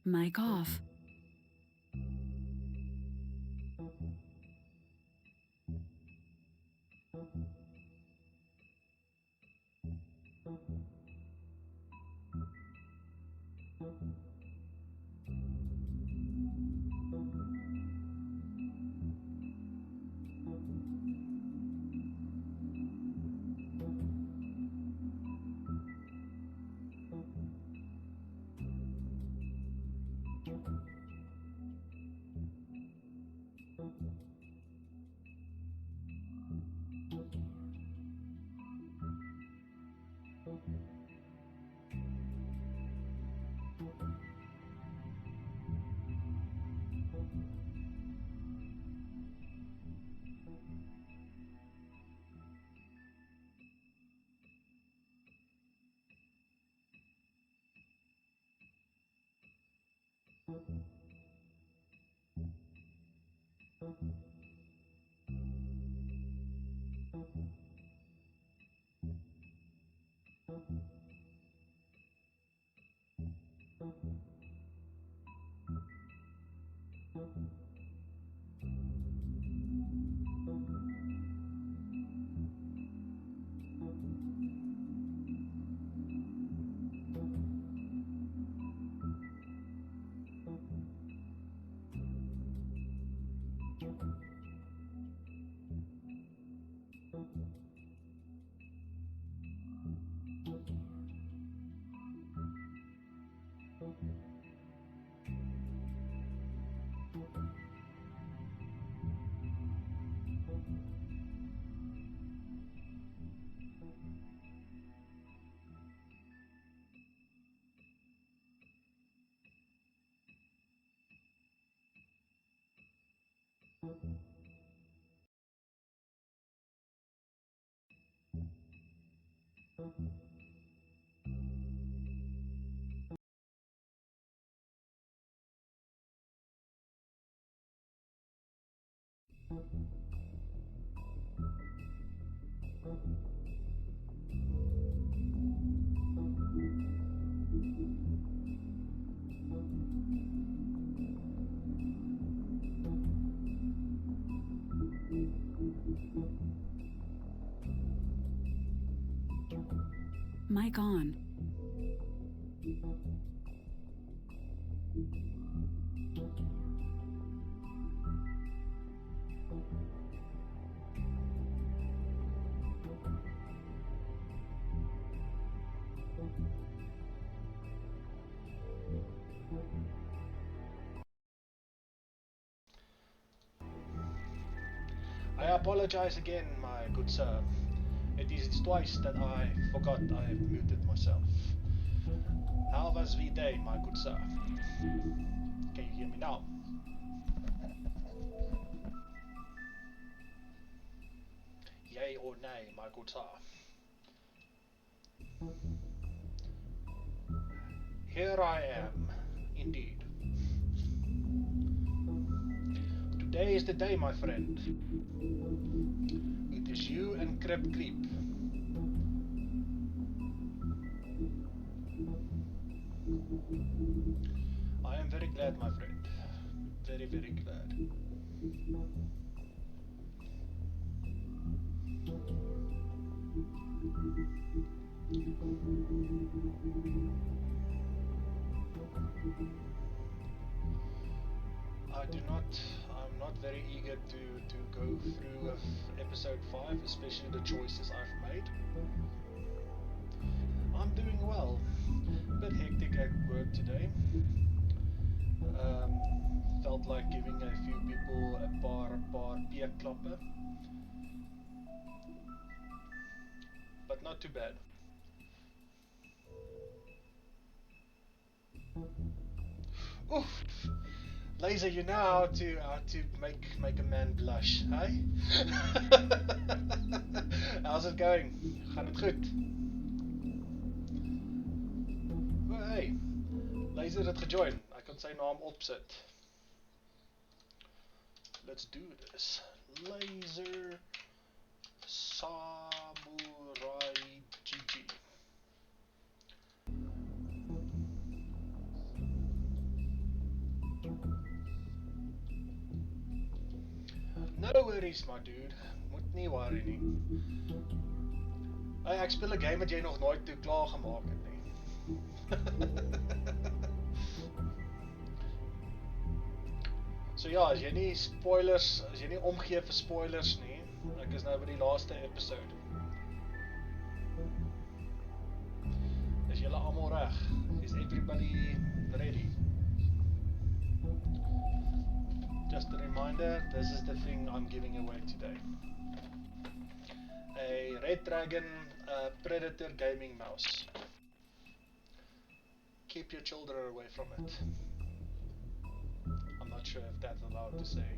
Mic off. Mic on. I apologize again, my good sir. It is twice that I forgot I have muted myself. How was the day, my good sir? Can you hear me now? Yay or nay, my good sir? Here I am, indeed. Today is the day, my friend. It is you and Crep Creep. I am very glad, my friend. Very, very glad. I'm not very eager to go through episode 5, especially the choices I've made. I'm doing well. A bit hectic at work today. Felt like giving a few people a paar peerklappe. But not too bad. Oof! Laser, you know how to make a man blush, hey? How's it going? Gaat het goed? Oh, hey, Laser het gejoin. Ek kan sy naam opsit. Let's do this. Laser Samurai GG. No worries, my dude. Moet nie worry nie. Hey, ek speel 'n game wat jy nog nooit toe klaar gemaak het nie. So ja, as jy nie spoilers, as jy nie omgee vir spoilers nie, ek is nou by die laaste episode. Is julle almal reg? Is everybody ready? Just a reminder, this is the thing I'm giving away today. A Red Dragon Predator gaming mouse. Keep your children away from it. I'm not sure if that's allowed to say,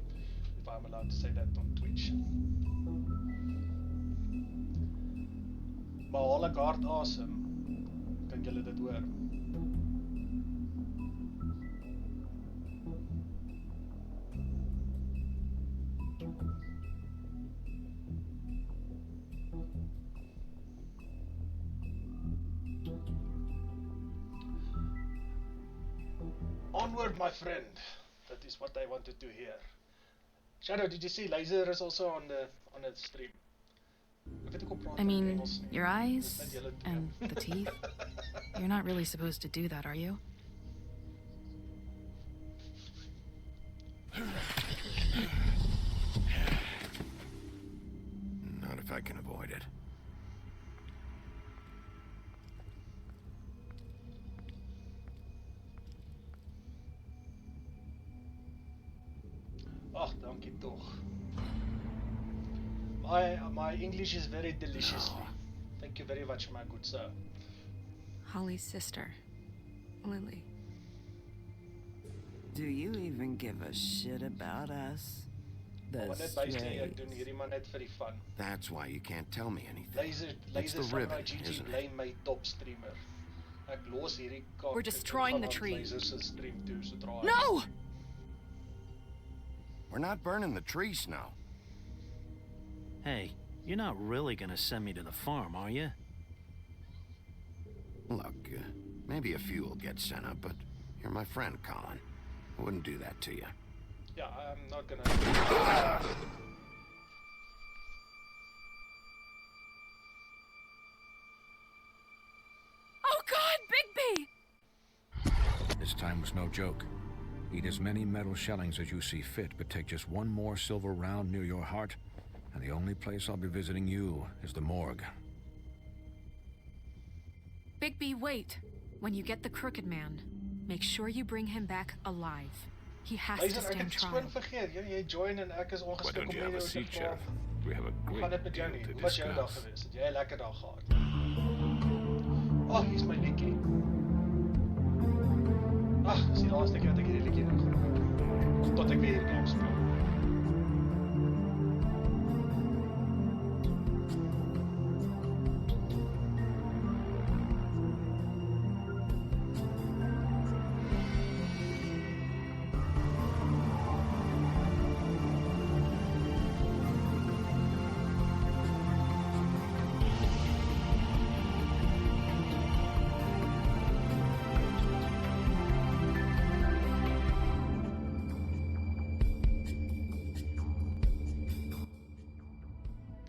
if I'm allowed to say that on Twitch. Maar haal ek hard asem. Kan julle dit hoor? Onward, my friend. That is what I wanted to hear. Shadow, did you see Laser is also on the stream? I mean, your eyes and the teeth. You're not really supposed to do that, are you? Not if I can avoid it. Ach, dankie toch. My English is very deliciously. Thank you very much, my good sir. Holly's sister, Lily. Do you even give a shit about us? The fun. That's why you can't tell me anything. Laser the ribbon, GG isn't it? blame my top streamer. Ek los hierdie kaart. We're destroying the tree. Laser se stream toe sodra. No! We're not burning the tree, Snow. Hey, you're not really gonna send me to the farm, are you? Look, maybe a few will get sent up, but you're my friend, Colin. I wouldn't do that to you. Yeah, I'm not gonna. Oh God, Bigby! This time was no joke. Eat as many metal shellings as you see fit, but take just one more silver round near your heart, and the only place I'll be visiting you is the morgue. Bigby, wait. When you get the Crooked Man, make sure you bring him back alive. He has to Laser, ek stand het trial. skoon vergeet. Jy join en ek is Why ongeskik don't om you have a seat, Sheriff? We have a Hoe great gaan dit met jou deal nie? to Hoe was jou dag discuss. geweest? Het jy 'n lekker dag gehad? Ag, hier's my liedjie. Ag, dis die laaste keer dat ek hierdie liedjie nou gaan hoor. Tot ek weer hierdie game speel.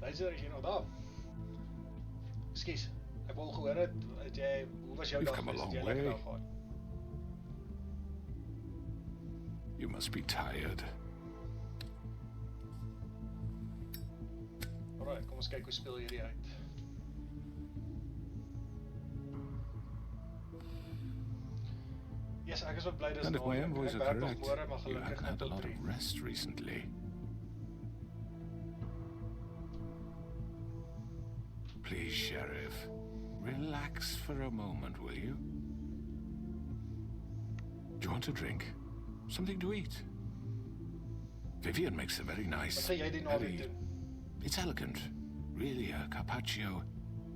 Laser, is jy nog daar? Ekskuus. Ek wil gehoor het jy hoe was jou We've dag? come a long Het jy lekker way. dag gehad? You must be tired. Alright, kom ons kyk hoe speel hierdie uit. Yes, ek is ook bly dis And if my envoys ek are werk nog correct, môre, maar you gelukkig haven't net had a tot lot 3. of rest recently. Please, Sheriff, relax for a moment, will you? Do you want a drink? Something to eat? Vivian makes a very Wat nice, gaan jy die naweek very... doen? It's elegant. Really, a carpaccio.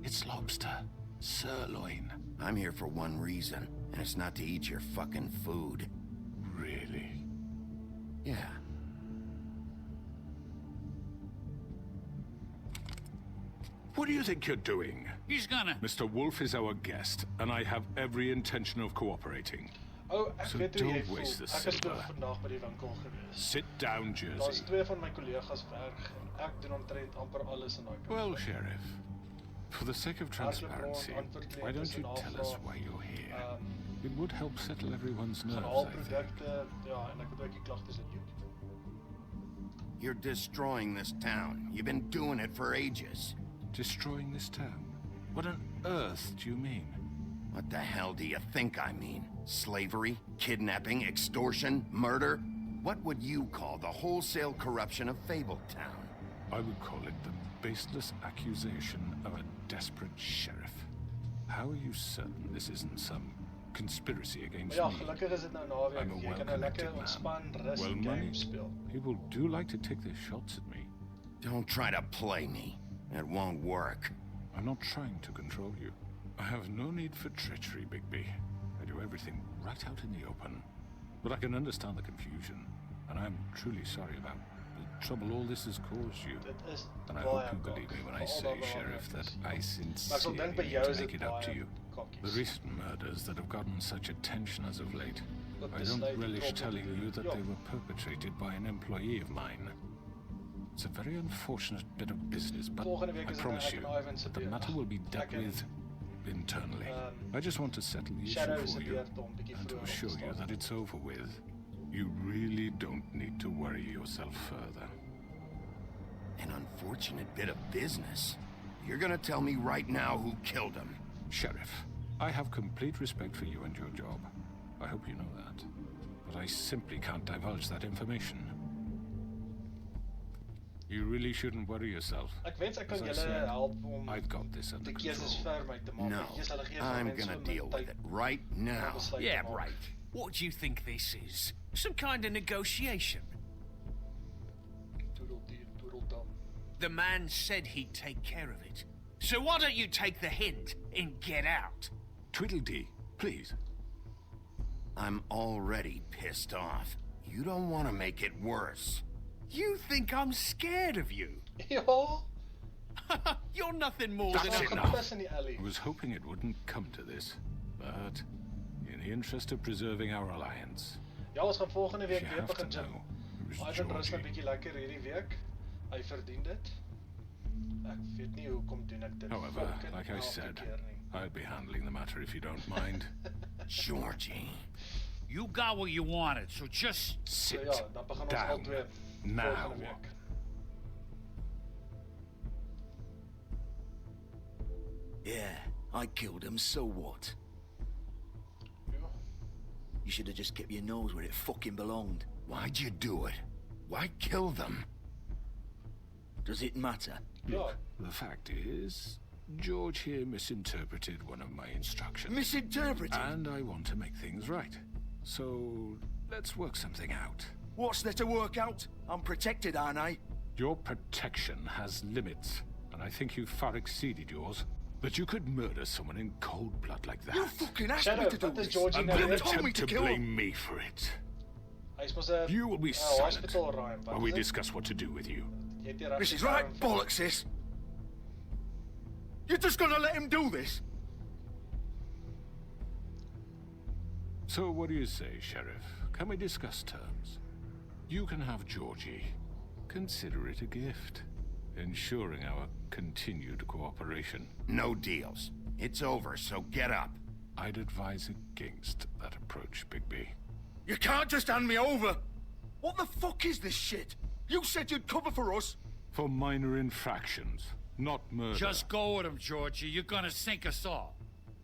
It's lobster. Sirloin. I'm here for one reason, and it's not to eat your fucking food. Really? Yeah. What do you think you're doing? He's gonna. Mr. Wolf is our guest, and I have every intention of cooperating. Oh, ek So weet hoe jy don't voel. waste the Ek is silver. ook vandag by die winkel gewees. Sit down, Daar's Jersey. 2 van my kollegas werk en ek doen omtrent amper alles in daai winkel. Well, Sheriff, for the sake of transparency, antwoord why don't you kliënte se tell us navraag. why you're here? Ehm, It would help settle everyone's gaan nerves, al I think. produkte, ja, en ek het ook die klagtes in YouTube. You're destroying this town. You've been doing it for ages. Destroying this town? What on earth do you mean? What the hell do you think I mean? Slavery? Kidnapping? Extortion? Murder? What would you call the wholesale corruption of Fabletown? I would call it the baseless accusation of a desperate sheriff. How are you certain this isn't some conspiracy Maar against ja, me? gelukkig is dit nou naweek. I'm a Jy kan nou well-connected lekker man. ontspan, rus Well en money. game speel. People do like to take their shots at me. Don't try to play me. It won't work. I'm not trying to control you. I have no need for treachery, Bigby. I do everything right out in the open. But I can understand the confusion, and I'm truly sorry about the trouble all this has caused you. Dit is And I baie hope you kak, believe me when I veral say, daar waar Sheriff, ek that is. I Maar ek sal sincerely dink by need jou to is make dit it up to baie you. kakkies. The recent murders that have gotten such attention as of late, Ook I dis don't nou die relish problem telling te you doen. that Ja. they were perpetrated by an employee of mine. It's a very unfortunate bit of business, but Volgende week I is dit promise ek you en Ivan se that the beurt. matter will be dealt Ek en, with internally. Um, I just want to settle the Shadow issue se for you beurt om bietjie and to vroeër op te assure you staan. that it's over with. You really don't need to worry yourself further. An unfortunate bit of business. You're gonna tell me right now who killed him. Sheriff, I have complete respect for you and your job. I hope you know that. But I simply can't divulge that information. You really shouldn't worry yourself. Ek wens ek kan As I julle said, help om I've got this under die keuses control. vir my te maak. No, Eers hulle gee vir I'm mense gonna so min deal with tyd it right om 'n now. besluit te Yeah, maak. right. What do you think this is? Some kind of negotiation? Toedeldum. The man said he'd take care of it. So why don't you take the hint and get out? Tweedledee, please. I'm already pissed off. You don't want to make it worse. You think I'm scared of you? Ja, You're nothing more That's than it a... now. gepis in die alley. I was hoping it wouldn't come to this, but in the interest of preserving our alliance, Ja, ons gaan volgende you week weer have to begin gym. know it was Ivan rus Georgie. net bietjie lekker hierdie week. Hy verdien dit. Ek weet nie hoekom doen ek dit However, fucking like I elke said, keer nie. I'll be handling the matter if you don't mind. Georgie. You got what you wanted, so just... So Sit ja, dan begin ons al down twee now. volgende week. Yeah, I killed him, so what? Ja. You should have just kept your nose where it fucking belonged. Why'd you do it? Why kill them? Does it matter? Ja, The fact is, George here misinterpreted one of my instructions. Misinterpreted? And I want to make things right. So, let's work something out. What's there to work out? I'm protected, aren't I? Your protection has limits, and I think you've far exceeded yours. But you could murder someone in cold blood like that. You fucking asked Shadow, me to do wat is this. Georgie and nou then weer? told me attempt to to kill blame him. me for it. Hy's mos 'n You will be hospital silent ruim. while we discuss what to do with you. This is right, bollocks, sis. You're just gonna let him do this? So what do you say, Sheriff? Can we discuss terms? You can have Georgie. Consider it a gift, ensuring our continued cooperation. No deals. It's over, so get up. I'd advise against that approach, Bigby. You can't just hand me over! What the fuck is this shit? You said you'd cover for us! For minor infractions, not murder. Just go with him, Georgie. You're gonna sink us all.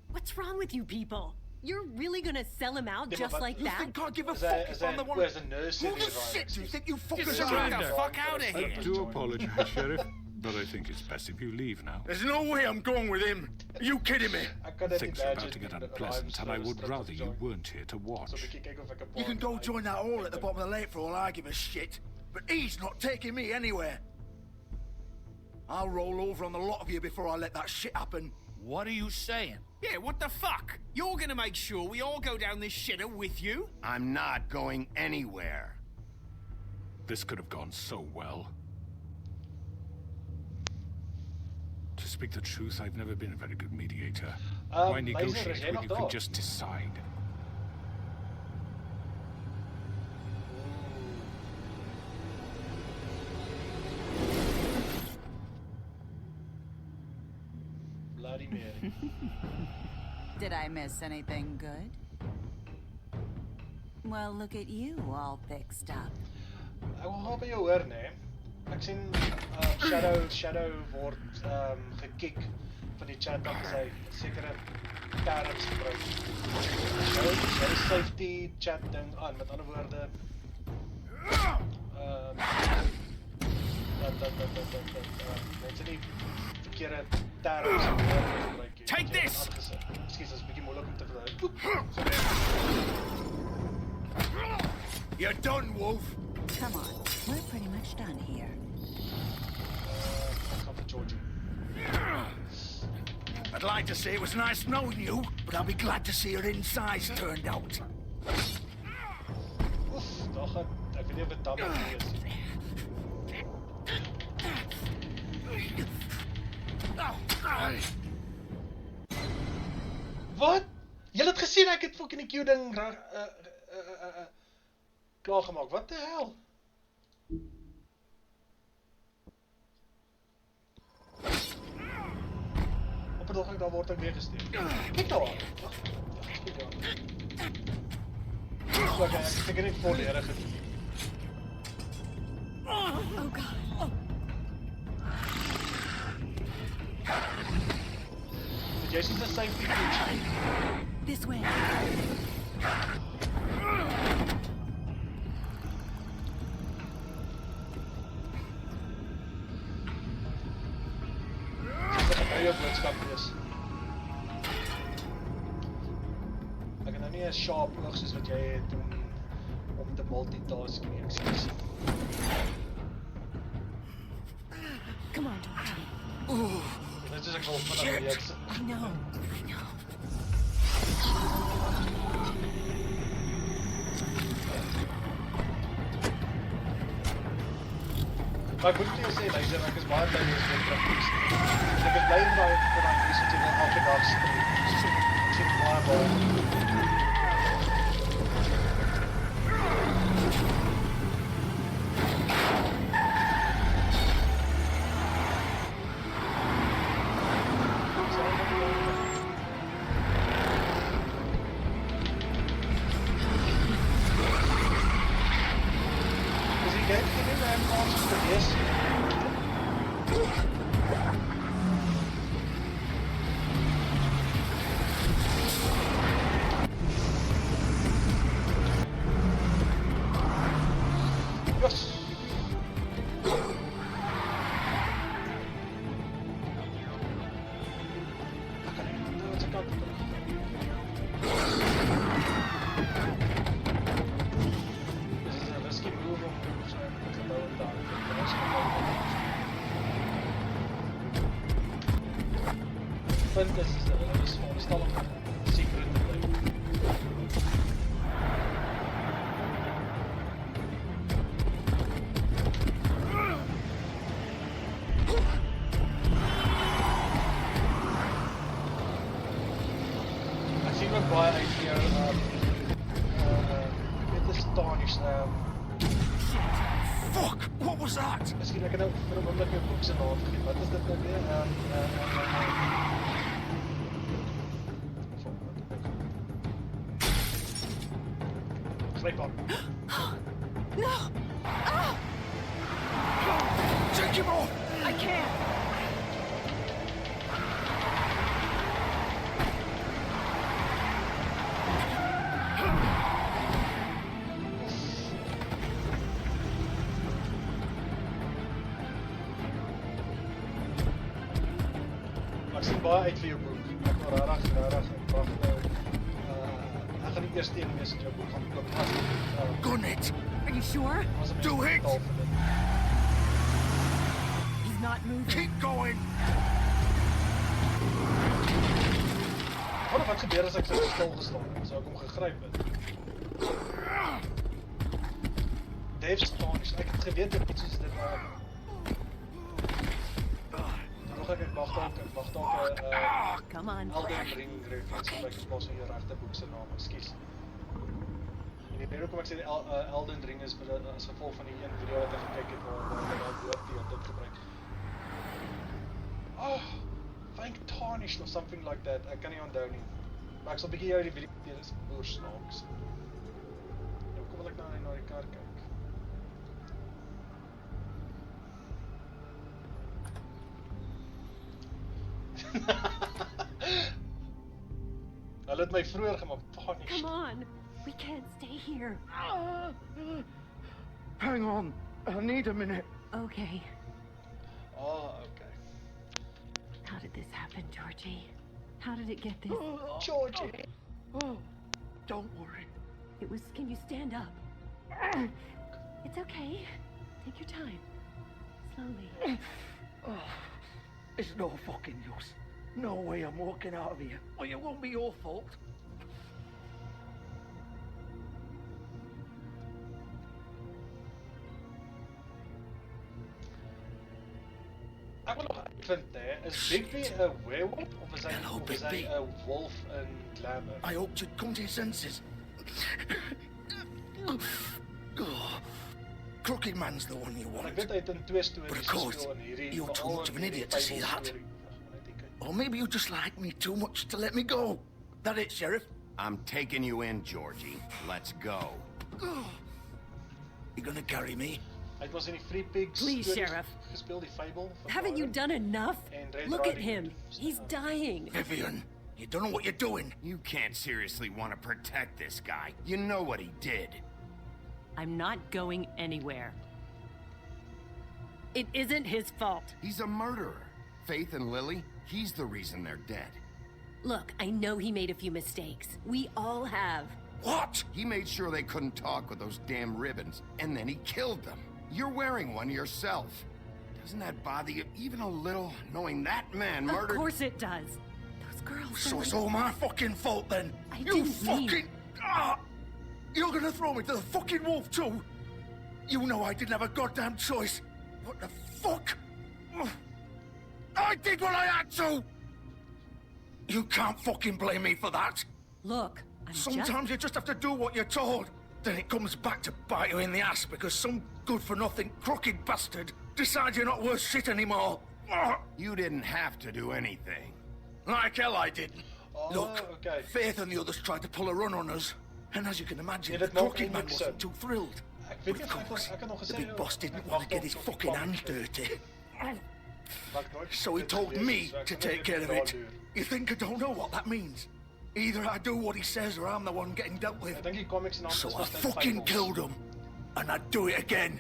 What's wrong with you people? You're really gonna sell him out just like that? You think I give a fuck if I'm the one... Where's the nurse? Who the shit do you think you fuckers Get are? the fuck out of here. I do apologize, Sheriff, but I think it's best if you leave now. There's no way I'm going with him. Are you kidding me? Things are about to get unpleasant, and I would rather you weren't here to watch. You can go join that hole at the bottom of the lake for all I give a shit. But he's not taking me anywhere. I'll roll over on the lot of you before I let that shit happen. What are you saying? Yeah, what the fuck? You're gonna make sure we all go down this shitter with you? I'm not going anywhere. This could have gone so well. To speak the truth, I've never been a very good mediator. Why negotiate when you can just decide? Bloody Mary. Did I miss anything good? Well, look at you, all fixed up. Ek wil gaan by jou hoor, nee. Ek sien Shadow word gekick van die chat af as hy sekere terms gebruik. Sy safety chat ding aan, met ander woorde mense nie verkeerde terms gebruik. Take this! Excuse, dit is bietjie moeilik om te verduidelik. You're done, Wolf. Come on, we're pretty much done here. Come for Georgie. I'd like to say it was nice knowing you, but I'll be glad to see your insides turned out. Oef, daar gaan, ek weet nie of het dan nog is. Wat? Julle het gesien ek het fucking die Q-ding klaargemaak, wat the hell? Op het ogenblik daar word ek weer gestuur. Kijk daar! Wacht, kijk daar. Ok, ek het seker nie volledig gedoen. Oh god. Oh. Did jy soos 'n safety feature? This way. Jou boodskap wees. Ek het nou nie 'n sharp oog soos wat jy het om te multitask nie, ek sien. Come on, Georgie. Ooh, dit is ek wil vanaf die reeks. I know. Maar ek moet vir jou sê, luister, ek is baie bly met die prakties. Ek is bly met die research wat jy elke dag stream. Ek sien baie. Punt is veronderstel om secret te bly. Ek sien ook baie uit hier dit is tarnish Fuck! What was that? Miskien ek kan nou vir 'n oomblik jou boek se naam vergeet. Wat is dit nou weer? Gryp aan. No! Ah! Take him off! I can't! Ek sien baie uit vir jou boek. Ek wil rarig. Ek gaan die eerste een wees in jou boek gaan koop. Gun it! Are you sure? Do it! He's not moving. Keep going! Wat gebeur as ek so stil gestaan het? Sou ek hom gegryp het? Dave staan, ek het geweet dat iets soos dit ek mag dalk come on, Elden Ring reference op ek pas in jou regte boek se naam, ekskuus. En die rede hoekom ek sê Elden Ring is as gevolg van die een video wat ek gekyk het waar daai woord die dit gebruik. Oh, think tarnished or something like that. Ek kan nie onthou nie. Maar ek sal bietjie jou die video dis oor snaaks. Nou kom ek nou na die kar kyk. Hulle het my vroeër gemaak. Come on, we can't stay here. Hang on, I need a minute. Okay. Oh, okay. How did this happen, Georgie? How did it get this? Georgie. Oh, don't worry. It was. Can you stand up? It's okay. Take your time. Slowly. Oh, it's no fucking use. No way I'm walking out of here. Well, it won't be your fault. Ek wil nog vind is Bigby a werewolf of is hy a wolf in glamour? I hoped you'd come to your senses. Crooked Man's the one you want. Ek weet hy het in twee stories But of course, gespeel in hierdie. you're too much of an idiot to see that. Or maybe you just like me too much to let me go. That it, Sheriff? I'm taking you in, Georgie. Let's go. You gonna carry me? Hy was in die Free Pigs Please, stories Sheriff. gespeel, die Fable. Haven't you done enough? And Red Look at Riding him. Hood. He's dying. Vivian, you don't know what you're doing. You can't seriously want to protect this guy. You know what he did. I'm not going anywhere. It isn't his fault. He's a murderer. Faith and Lily, he's the reason they're dead. Look, I know he made a few mistakes. We all have. What? He made sure they couldn't talk with those damn ribbons, and then he killed them. You're wearing one yourself. Doesn't that bother you even a little, knowing that man murdered... Of course it does. Those girls... So it's all my fucking fault then? I You didn't fucking... mean... You're gonna throw me to the fucking wolf too? You know I didn't have a goddamn choice. What the fuck? I did what I had to! You can't fucking blame me for that. Look, I'm Sometimes you just have to do what you're told. Then it comes back to bite you in the ass because some good-for-nothing crooked bastard decides you're not worth shit anymore. You didn't have to do anything. Like hell I didn't. Oh, Look, okay. Faith and the others tried to pull a run on us. And as you can imagine, Yeah, the that maakt crooked man eindelijk wasn't sin. too thrilled. Ek weet But nie of of course, ek het nog the gesê big boss didn't ek want wag to get tot his tot die fucking pap hand sê. dirty. Maar ek nooit So he dit told gelees, me so ek to kan take net care of daar it. duur. You think I don't know what that means? Either I do what he says or I'm the one getting dealt with. Ek dink die comics naam So is I was net fucking Fables. killed him. And I'd do it again.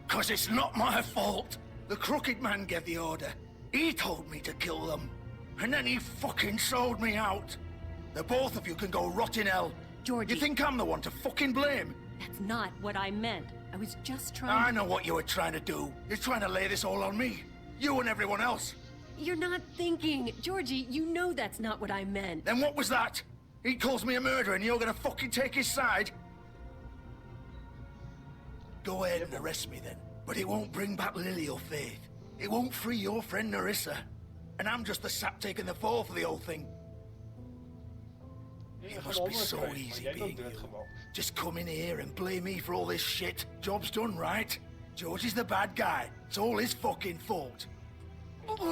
Cause it's not my fault. The crooked man gave the order. He told me to kill them. And then he fucking sold me out. The both of you can go rot in hell. Georgie. You think I'm the one to fucking blame? That's not what I meant. I was just I trying... know what you were trying to do. You're trying to lay this all on me. You and everyone else. You're not thinking. Georgie, you know that's not what I meant. Then what was that? He calls me a murderer and you're gonna fucking take his side? Go ahead and arrest me then. But it won't bring back Lily or Faith. It won't free your friend Narissa. And I'm just the sap taking the fall for the whole thing. It must be so easy being you. Just come in here and blame me for all this shit. Job's done, right? George is the bad guy. It's all his fucking fault. But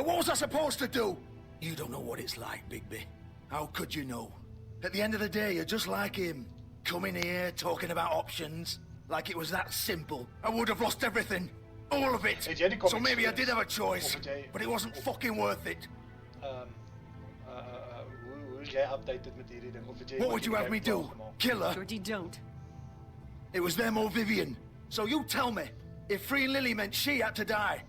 what was I supposed to do? You don't know what it's like, Bigby. How could you know? At the end of the day, you're just like him. Coming here, talking about options. Like it was that simple. I would have lost everything. All of it. So maybe I did have a choice. But it wasn't fucking worth it. What would you have me do? Kill her? Georgie, don't. It was them or Vivian. So you tell me, if freeing Lily meant she had to die,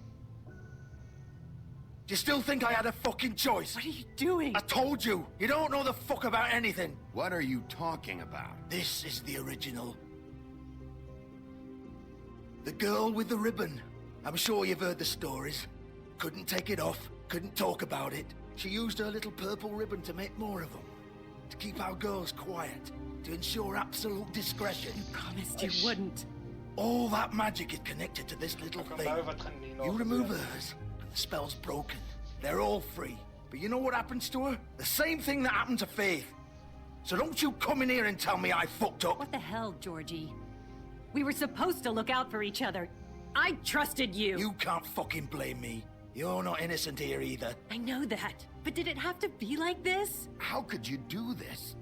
do you still think I had a fucking choice? What are you doing? I told you, you don't know the fuck about anything. What are you talking about? This is the original. The girl with the ribbon. I'm sure you've heard the stories. Couldn't take it off, couldn't talk about it. She used her little purple ribbon to make more of them. To keep our girls quiet. To ensure absolute discretion. You promised you wouldn't. All that magic is connected to this little thing. You remove hers, and the spell's broken. They're all free. But you know what happens to her? The same thing that happened to Faith. So don't you come in here and tell me I fucked up. What the hell, Georgie? We were supposed to look out for each other. I trusted you. You can't fucking blame me. You're not innocent here either. I know that. But did it have to be like this? How could you do this?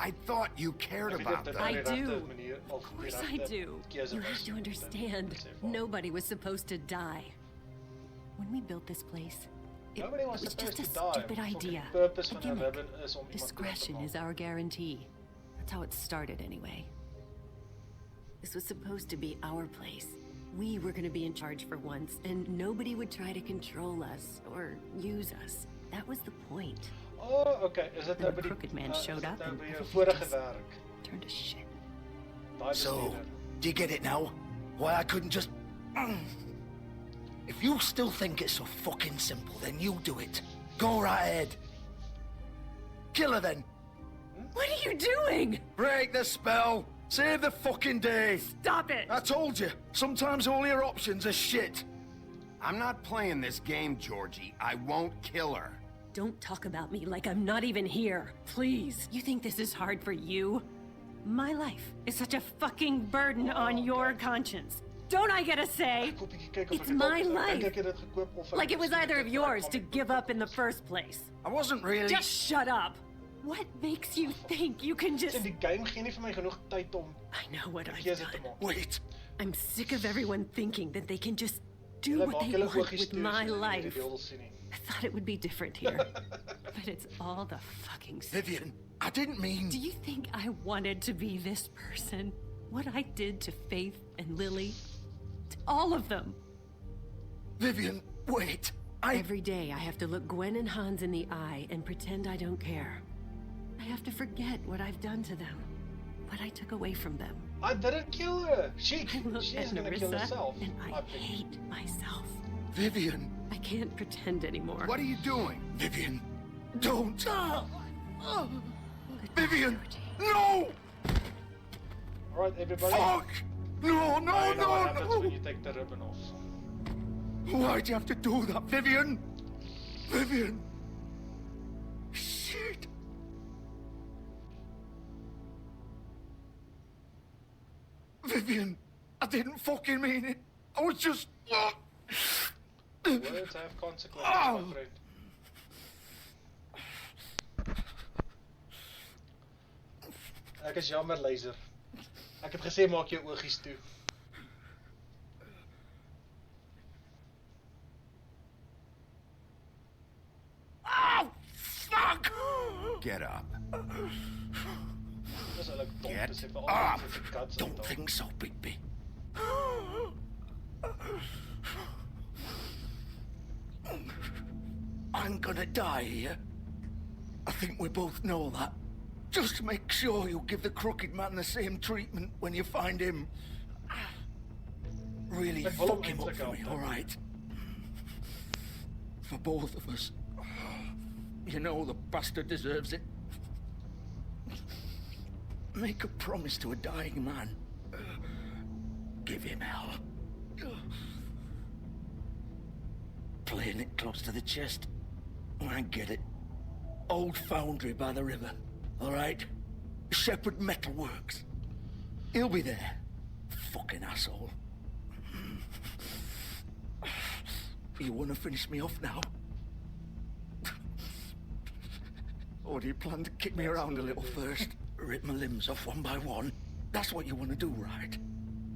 I thought you cared about them. I do. Of course I do. You have to understand. Nobody was supposed to die. When we built this place, it was just a stupid idea. A gimmick. Discretion is our guarantee. That's how it started anyway. This was supposed to be our place. We were going to be in charge for once, and nobody would try to control us or use us. That was the point. Oh, okay. Is it the crooked man showed up and turned to shit. So, do you get it now? Why I couldn't just... If you still think it's so fucking simple, then you do it. Go right ahead. Kill her then. What are you doing? Break the spell. Save the fucking day. Stop it. I told you. Sometimes all your options are shit. I'm not playing this game, Georgie. I won't kill her. Don't talk about me like I'm not even here. Please. You think this is hard for you? My life is such a fucking burden on your conscience. Don't I get a say? It's my life. Like it was either of yours to give up in the first place. I wasn't really... Just shut up. What makes you think you can just... I know what I've done. Wait. I'm sick of everyone thinking that they can just do what they want with my life. I thought it would be different here. But it's all the fucking same. Vivian, I didn't mean... Do you think I wanted to be this person? What I did to Faith and Lily? To all of them? Vivian, wait. Every day I have to look Gwen and Hans in the eye and pretend I don't care. I have to forget what I've done to them. What I took away from them. I didn't kill her. She isn't gonna kill herself. And I hate myself. Vivian. I can't pretend anymore. What are you doing? Vivian, don't. Vivian, no! Alright, everybody. Fuck! No, no, no, what happens no! when you take the ribbon off. Why'd you have to do that, Vivian? Vivian! Shit! Vivian, I didn't fucking mean it. I was just... Words have consequences, my friend. Ek is jammer, Laser. Ek het gesê maak jou oogies toe. Oh, fuck! Get up. Get up! Don't think so, Bigby. I'm gonna die here. I think we both know that. Just make sure you give the crooked man the same treatment when you find him. Really fuck him up for me, alright? For both of us. You know the bastard deserves it. Make a promise to a dying man. Give him hell. Playing it close to the chest. I get it. Old foundry by the river. All right? Shepherd Metalworks. He'll be there. Fucking asshole. You want to finish me off now? Or do you plan to kick me around a little first? Rip my limbs off one by one? That's what you want to do, right?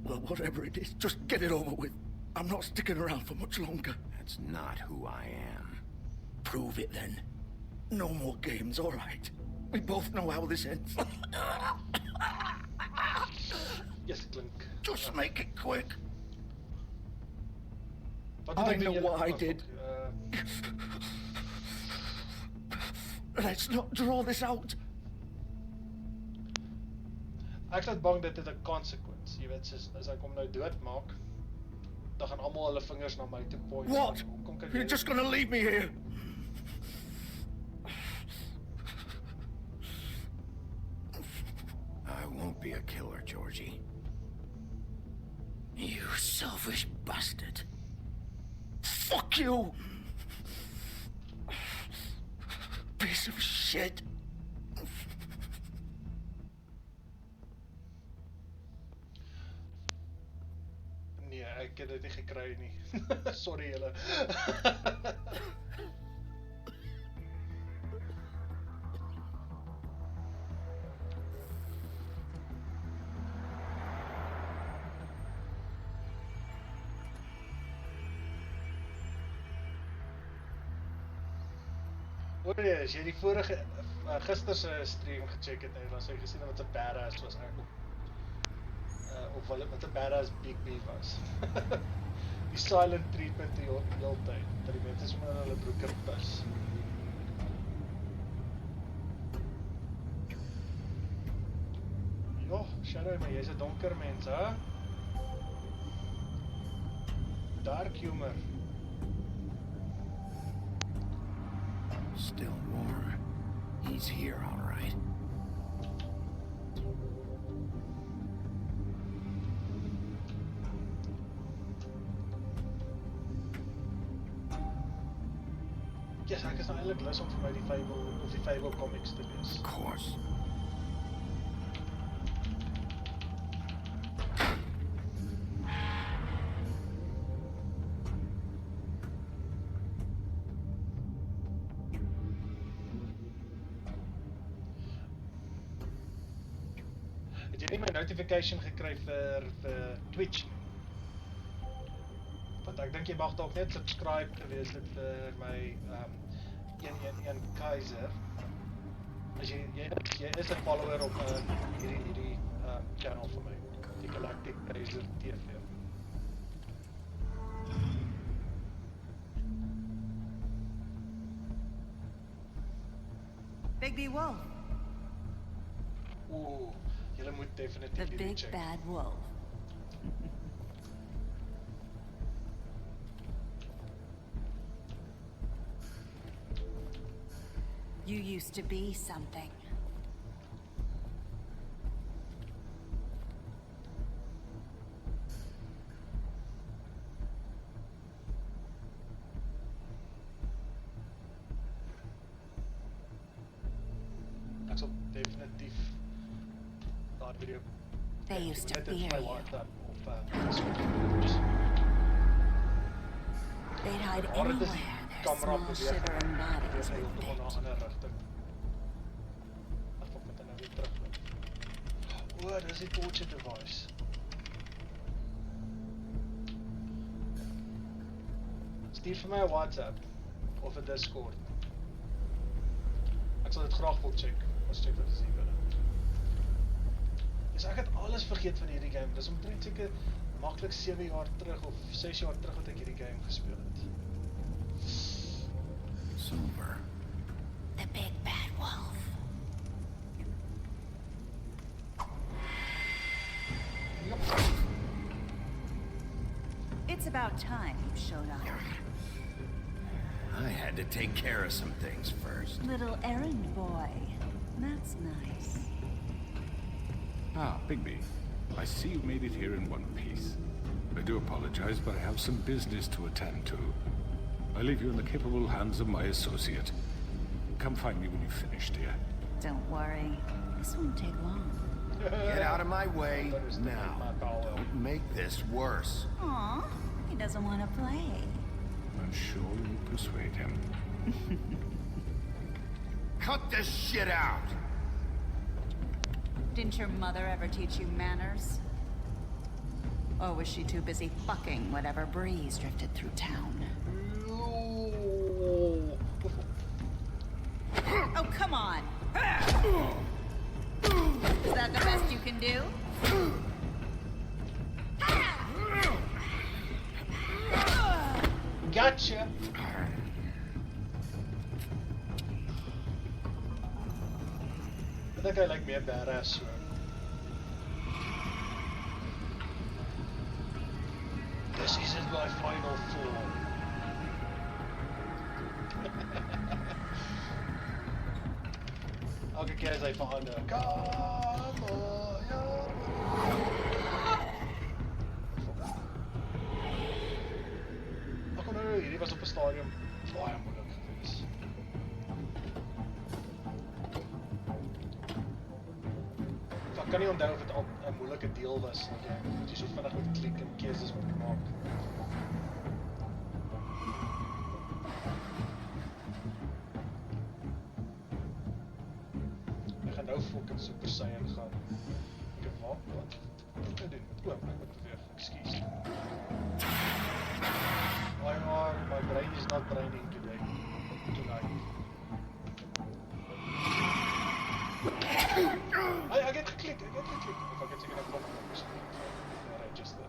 Well, whatever it is, just get it over with. I'm not sticking around for much longer. That's not who I am. Prove it, then. No more games, all right? We both know how this ends. Yes, Clink. Just make it quick. I know what I did. Let's not draw this out. Ek is bang dit het 'n consequence. Jy weet, as ek hom nou doodmaak, dan gaan almal hulle vingers na my toe point. What? You're just gonna leave me here? I won't be a killer, Georgie. You selfish bastard. Fuck you! Piece of shit. Nee, ek het dit nie gekry nie. Sorry julle. Oké, as jy die vorige gister se stream gecheck het, dan sou jy gesien wat 'n badass was ek. Of wat 'n badass Big B was. Die silent treatment die hele tyd. Dat die mense sommer in hulle broeke pis. Ja, Shadow, maar jy's 'n donker mens, hè? Dark humor. Still warm. He's here, all right. Yes, ek is nou eintlik lus om vir my die Fable comics te lees. Of course. Notification gekry vir Twitch. Want ek dink jy mag dalk net subscribe gewees het vir my 111 Kaiser. As jy is 'n follower op hierdie channel vir my, die Galactic Kaiser TV. Big B Wolf. Ooh. The big bad wolf. You used to be something. Ek sal definitief video. They used to fear you. They'd hide anywhere their small shivering bodies would fit. Oh, dis die torture device. Stuur vir my 'n WhatsApp of 'n Discord. Ek sal dit graag wil check. Ons check wat is hier binne. Dus ek het alles vergeet van hierdie game. Dis omtrent seker maklik 7 jaar terug of 6 jaar terug wat ek hierdie game gespeel het. Silver. The big bad wolf. It's about time you showed up. I had to take care of some things first. Little errand boy. That's nice. Ah, Bigby. I see you made it here in one piece. I do apologize, but I have some business to attend to. I leave you in the capable hands of my associate. Come find me when you've finished, dear. Don't worry. This won't take long. Get out of my way now. Don't make this worse. Aw, he doesn't want to play. I'm sure you'll persuade him. Cut this shit out! Didn't your mother ever teach you manners? Or was she too busy fucking whatever breeze drifted through town? Oh, come on! Is that the best you can do? Gotcha! I think I like me a badass. This isn't my final form. Elke keer as hy verander. Kom on, ja. Ag nee, hierdie was op 'n stadium baie moeilik geweest. Ek kan nie onthou of dit al 'n moeilike deel was nie. Moet jy so vinnig met klik en keuses moet maak. Ek gaan nou fucking Super Saiyan gaan. Ek het wat moet ek doen? O, ek moet beweeg. Ekskuus. My brain is not braining today. Tonight. I get the click. If I can take it up, right, just there.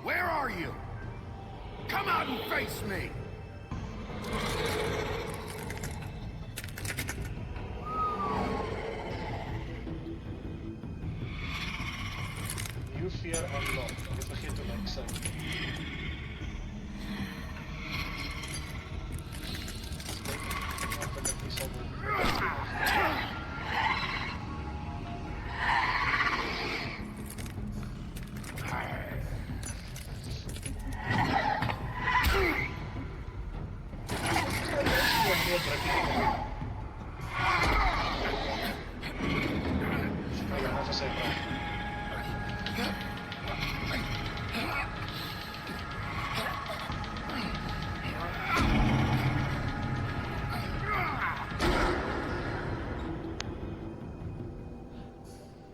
Where are you? Come out and face me! New fear unlocked. Ek het vergeet hoe lyk sy.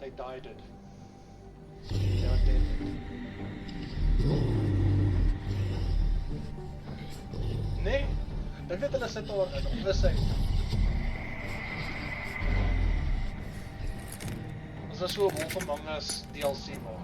They died it. They are dead. Nee, ek weet hulle sit daar in onwissheid. As ons so 'n Wolf Among Us DLC maak.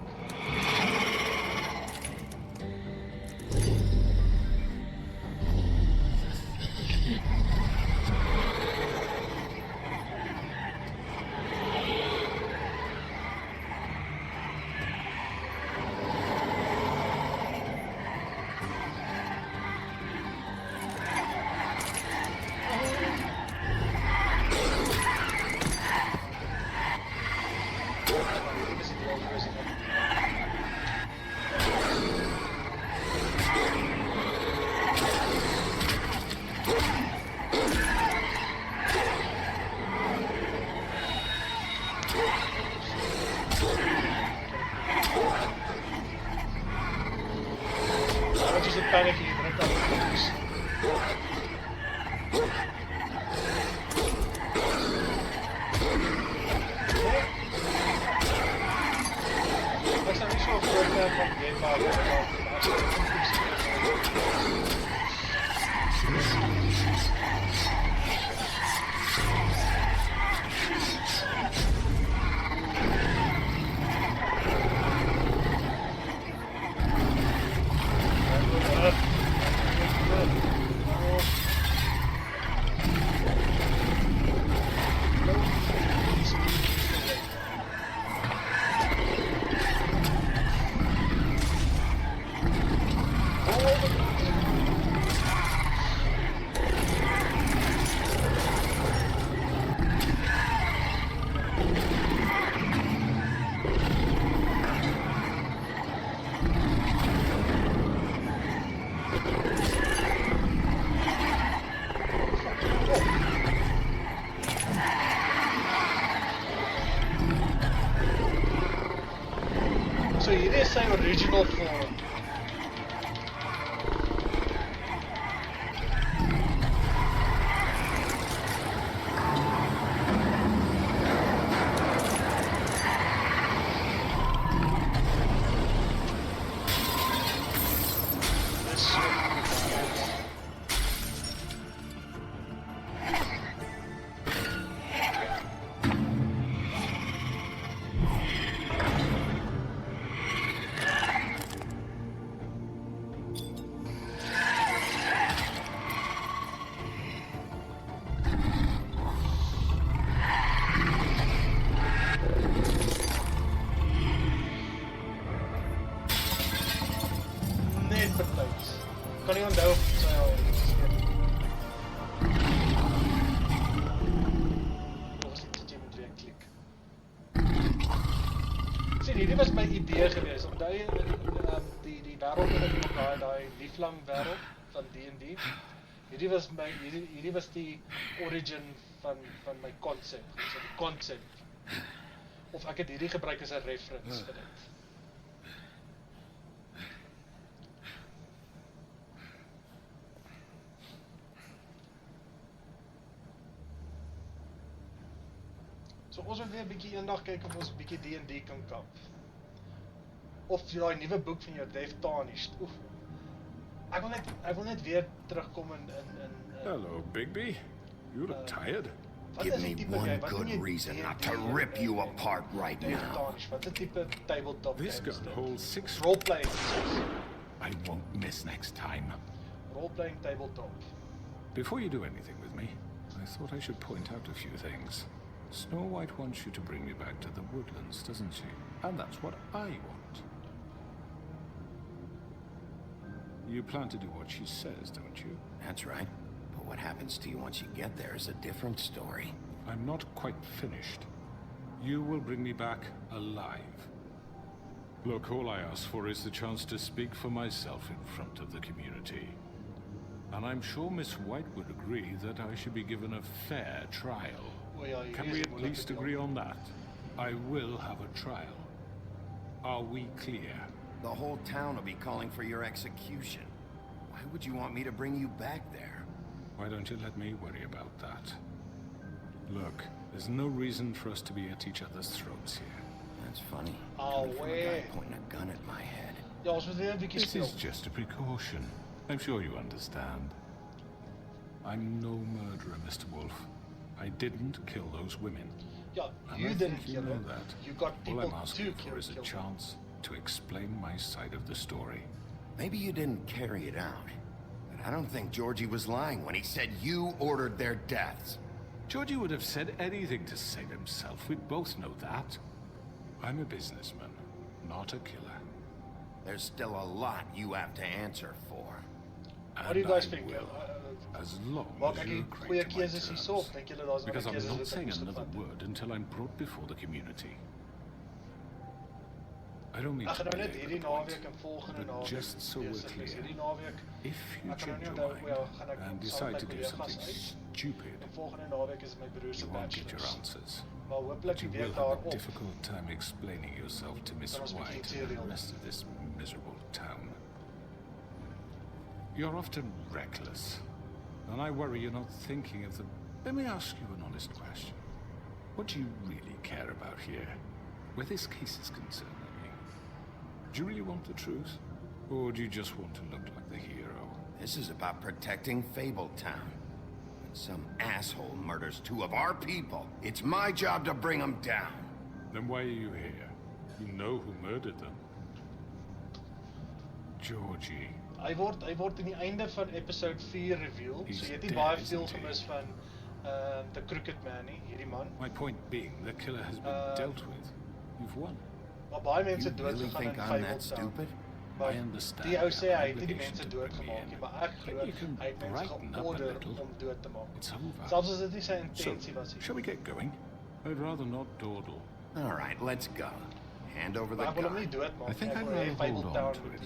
Panicky, but I thought it was. I'm sure for from Game So hierdie is sy original vorm. Kan nie onthou of sy al sien, hierdie was my idee geweest. Onthou jy die wêreld wat ek mekaar daai lieflang wêreld van D&D. Hierdie was die origin van my konsep. So die konsep. Of ek het hierdie gebruik as 'n reference vir dit. So ons wil weer 'n bietjie eendag kyk of ons 'n bietjie D&D kan kamp. Of daai nuwe boek van jou Death Tarnished. Oef. Ek wil net weer terugkom in Hello, Bigby. You look tired. Give me one good reason not to rip you apart right now. Wat 'n tipe tabletop game This gun holds 6 role-playing. I won't miss next time. Role-playing tabletop. Before you do anything with me, I thought I should point out a few things. Snow White wants you to bring me back to the woodlands, doesn't she? And that's what I want. You plan to do what she says, don't you? That's right. But what happens to you once you get there is a different story. I'm not quite finished. You will bring me back alive. Look, all I ask for is the chance to speak for myself in front of the community. And I'm sure Miss White would agree that I should be given a fair trial. Can we at least agree on that? I will have a trial. Are we clear? The whole town will be calling for your execution. Why would you want me to bring you back there? Why don't you let me worry about that? Look, there's no reason for us to be at each other's throats here. That's funny. Oh, from a guy pointing a gun at my head. This is just a precaution. I'm sure you understand. I'm no murderer, Mr. Wolf. I didn't kill those women. Yeah, and you I didn't think you kill know them. that. You got people All I'm asking to for is a kill chance to explain my side of the story. Maybe you didn't carry it out, but I don't think Georgie was lying when he said you ordered their deaths. Georgie would have said anything to save himself. We both know that. I'm a businessman, not a killer. There's still a lot you have to answer for. What do you guys think? As long as you agree to my terms. Because I'm not saying another word until I'm brought before the community. I don't mean to be a point, but just so we're clear, if you change your mind and decide to do something stupid, you won't get your answers. But you will have a difficult time explaining yourself to Miss White and the rest of this miserable town. You're often reckless, and I worry you're not thinking of the... Let me ask you an honest question. What do you really care about here? Where this case is concerned, I mean. Do you really want the truth? Or do you just want to look like the hero? This is about protecting Fabletown. When some asshole murders 2 of our people, it's my job to bring them down. Then why are you here? You know who murdered them. Georgie. Hy word in die einde van episode 4 reveal. So jy het nie baie veel gemis van the Crooked Man nie, hierdie man. My point being, the killer has been dealt with. You've won. Maar baie mense dood gegaan in Fabletown. I understand. Die ou sê hy het nie die mense doodgemaak nie, maar ek glo hy het mense georder om dood te maak. Selfs as dit nie sy intensie was nie. Shall we get going? I'd rather not dawdle. All right, let's go. Hand over the gun. Ek wil hom nie doodmaak. I think I'd rather hold on to it,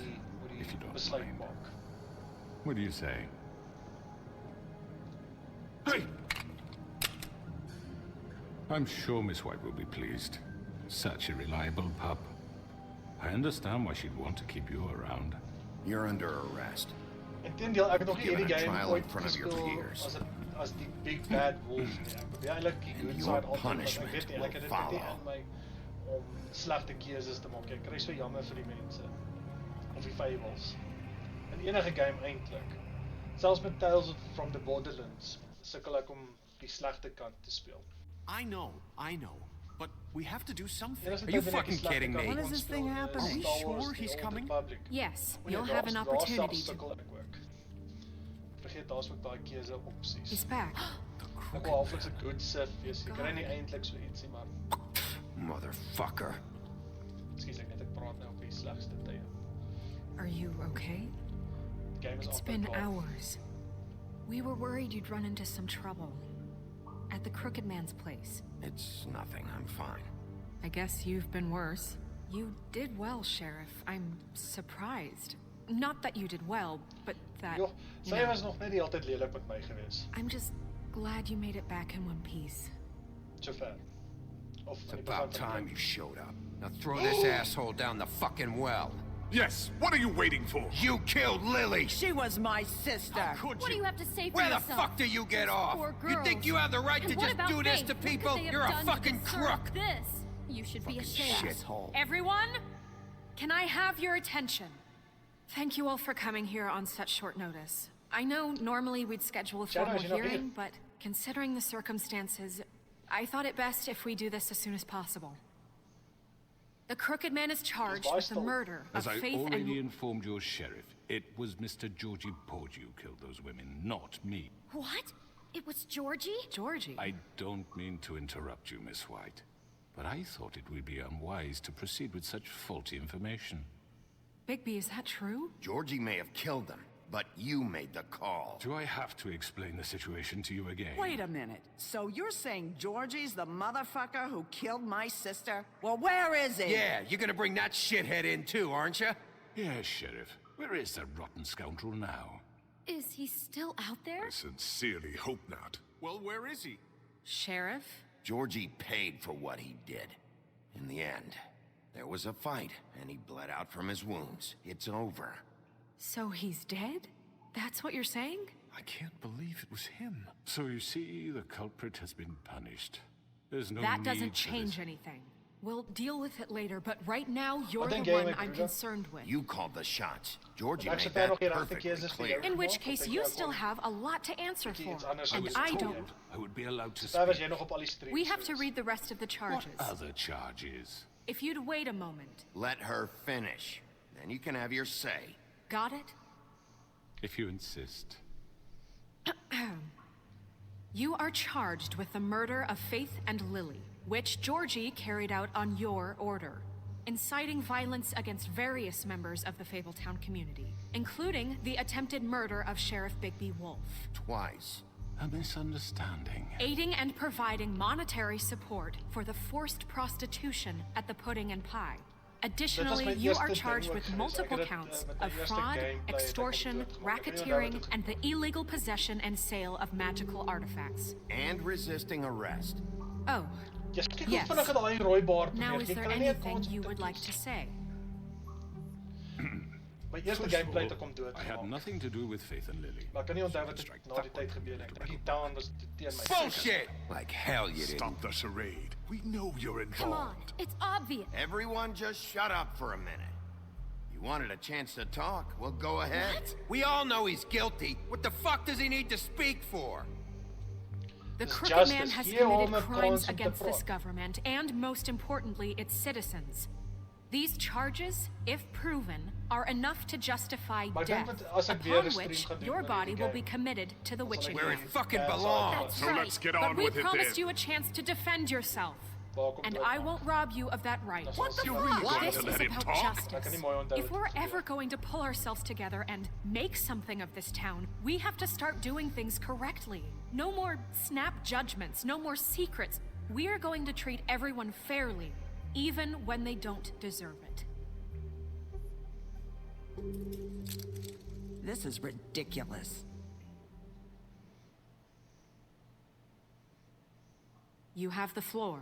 if you don't mind. What do you say? Hey! I'm sure Miss White will be pleased. Such a reliable pup. I understand why she'd want to keep you around. You're under arrest. Inteendeel, ek het nog nie hierdie game trial in ooit front of your gespeel peers. as die big bad wolf nie. Ek probeer eintlik die good side altyd, want ek weet nie, ek het dit nie in my om slegte keuses te maak. Ek kry so jammer vir die mense. Of die fables. In enige game eintlik. Selfs met Tales from the Borderlands sukkel ek om die slegte kant te speel. I know. But we have to do something. Are you fucking kidding me? When is this thing happening? Are we sure he's coming? Yes, you'll have an opportunity to... Vergeet daar's ook daai keuse opsies. He's back. Ek wou halfliks 'n good Sith wees. Ek kry nie eintlik so ietsie maar. Motherfucker. Ekskuus, ek praat nou op die slegste tye. Are you okay? The game is It's been hours. We were worried you'd run into some trouble. At the Crooked Man's place. It's nothing. I'm fine. I guess you've been worse. You did well, Sheriff. I'm surprised. Not that you did well, but that... Joh, sy was nog net die altyd lelik met my gewees. I'm just glad you made it back in one piece. Sover. It's about time you showed up. Now throw this asshole down the fucking well. Yes, what are you waiting for? You killed Lily! She was my sister. What do you have to say for Where yourself? the fuck do you get off? You think you have the right to just do this to people? You're a fucking crook! This? You should be ashamed. Shithole. Everyone, can I have your attention? Thank you all for coming here on such short notice. I know normally we'd schedule a formal hearing, but considering the circumstances, I thought it best if we do this as soon as possible. The Crooked Man is charged with the murder of Faith and... As I already informed your sheriff, it was Mr. Georgie Porgy who killed those women, not me. What? It was Georgie? Georgie? I don't mean to interrupt you, Miss White, but I thought it would be unwise to proceed with such faulty information. Bigby, is that true? Georgie may have killed them, but you made the call. Do I have to explain the situation to you again? Wait a minute. So you're saying Georgie's the motherfucker who killed my sister? Well, where is he? Yeah, you're gonna bring that shithead in too, aren't you? Yes, Sheriff. Where is that rotten scoundrel now? Is he still out there? I sincerely hope not. Well, where is he? Sheriff? Georgie paid for what he did. In the end, there was a fight, and he bled out from his wounds. It's over. So he's dead? That's what you're saying? I can't believe it was him. So you see, the culprit has been punished. There's no That need doesn't for change this. anything. We'll deal with it later, but right now, you're the one I'm concerned with. You called the shots. Georgie made that perfectly clear. In which case, you still have a lot to answer for, and I don't. I would be allowed to speak. We have to read the rest of the charges. What other charges? If you'd wait a moment. Let her finish. Then you can have your say. Got it? If you insist. You are charged with the murder of Faith and Lily, which Georgie carried out on your order, inciting violence against various members of the Fabletown community, including the attempted murder of Sheriff Bigby Wolf. Twice. A misunderstanding. Aiding and providing monetary support for the forced prostitution at the Pudding and Pie. Additionally, you are charged with multiple counts of fraud, extortion, racketeering, and the illegal possession and sale of magical artifacts. And resisting arrest. Oh, yes. Now, is there anything you would like to say? My eerste gameplay te kom dood. I had nothing to do with Faith and Lily. Maar kan nie onthou wat na die tyd gebeur het. Ek dink Dawn was teen my. Bullshit! Like hell you didn't. Stop the charade. We know you're involved. Come on, it's obvious. Everyone just shut up for a minute. You wanted a chance to talk? Well, go ahead. What? We all know he's guilty. What the fuck does he need to speak for? The Crooked Man has committed crimes against this government, and most importantly, its citizens. These charges, if proven, are enough to justify death, upon which your body will be committed to the witching Where it man. fucking belongs. That's So right. let's get on But we with it promised then. you a chance to defend yourself. And I won't rob you of that right. What the fuck? This to is let him about talk? justice. If we're ever going to pull ourselves together and make something of this town, we have to start doing things correctly. No more snap judgments, no more secrets. We are going to treat everyone fairly, even when they don't deserve it. This is ridiculous. You have the floor.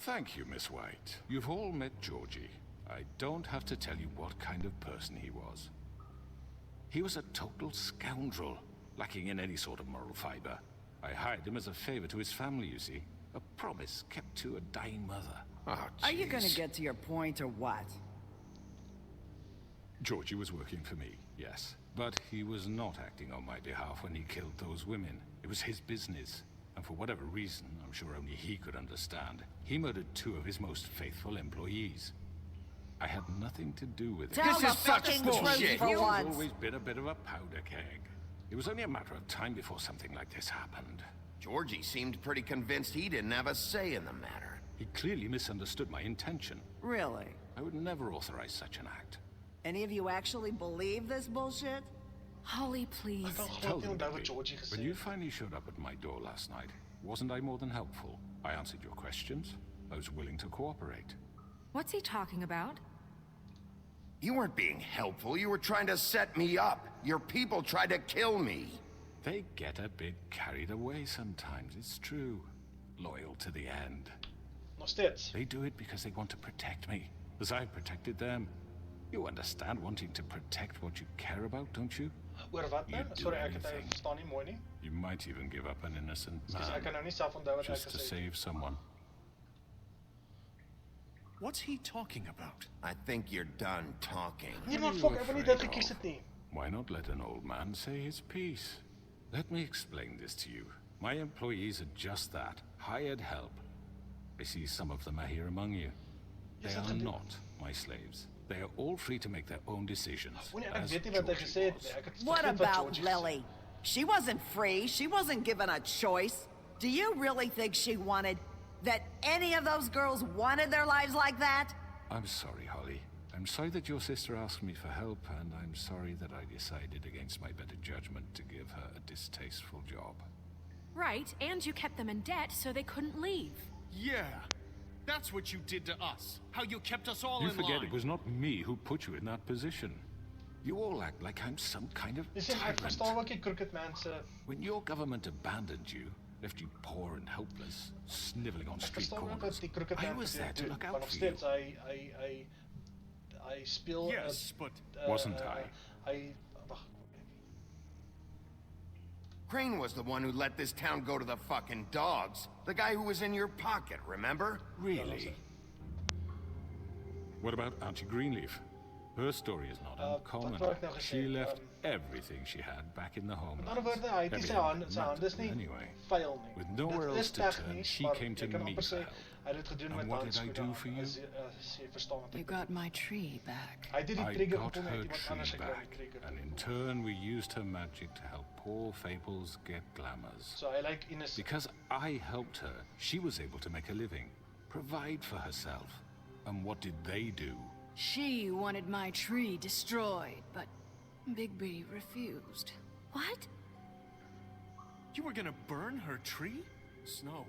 Thank you, Miss White. You've all met Georgie. I don't have to tell you what kind of person he was. He was a total scoundrel, lacking in any sort of moral fiber. I hired him as a favor to his family, you see. A promise kept to a dying mother. Oh, are you gonna get to your point or what? Georgie was working for me, yes. But he was not acting on my behalf when he killed those women. It was his business. And for whatever reason, I'm sure only he could understand, he murdered 2 of his most faithful employees. I had nothing to do with it. Tell the fucking truth for once. He's always been a bit of a powder keg. It was only a matter of time before something like this happened. Georgie seemed pretty convinced he didn't have a say in the matter. He clearly misunderstood my intention. Really? I would never authorize such an act. Any of you actually believe this bullshit? Holly, please. Tell them, when you finally showed up at my door last night, wasn't I more than helpful? I answered your questions. I was willing to cooperate. What's he talking about? You weren't being helpful. You were trying to set me up. Your people tried to kill me. They get a bit carried away sometimes, it's true. Loyal to the end. Nog steeds. They do it because they want to protect me, as I protected them. You understand wanting to protect what you care about, don't you? Oor wat nou? Sorry, ek verstaan nie mooi nie. You might even give up an innocent man. Ek kan nou nie self onthou wat ek just to save someone. What's he talking about? I think you're done talking. Nee man, fuck, ek wil nie dit gekies het nie. Why not let an old man say his piece? Let me explain this to you. My employees are just that, hired help. I see some of them are here among you. They are not my slaves. They are all free to make their own decisions. What about Lily? She wasn't free. She wasn't given a choice. Do you really think she wanted... that any of those girls wanted their lives like that? I'm sorry, Holly. I'm sorry that your sister asked me for help, and I'm sorry that I decided against my better judgment to give her a distasteful job. Right, and you kept them in debt so they couldn't leave. Yeah. That's what you did to us. How you kept us all in line. You forget it was not me who put you in that position. You all act like I'm some kind of tyrant. When your government abandoned you, left you poor and helpless, sniveling on street corners, I was there to look out for you. I speel... Yes, but... Wasn't I? Crane was the one who let this town go to the fucking dogs. The guy who was in your pocket, remember? Really? What about Auntie Greenleaf? Her story is not uncommon. She left everything she had back in the homeland. Anyway, with nowhere else to turn, she came to me for help. And what did I do for you? You got my tree back. I got her tree back, and in turn we used her magic to help poor Fables get glamours. Because I helped her, she was able to make a living, provide for herself. And what did they do? She wanted my tree destroyed, but Bigby refused. What? You were gonna burn her tree? Snow,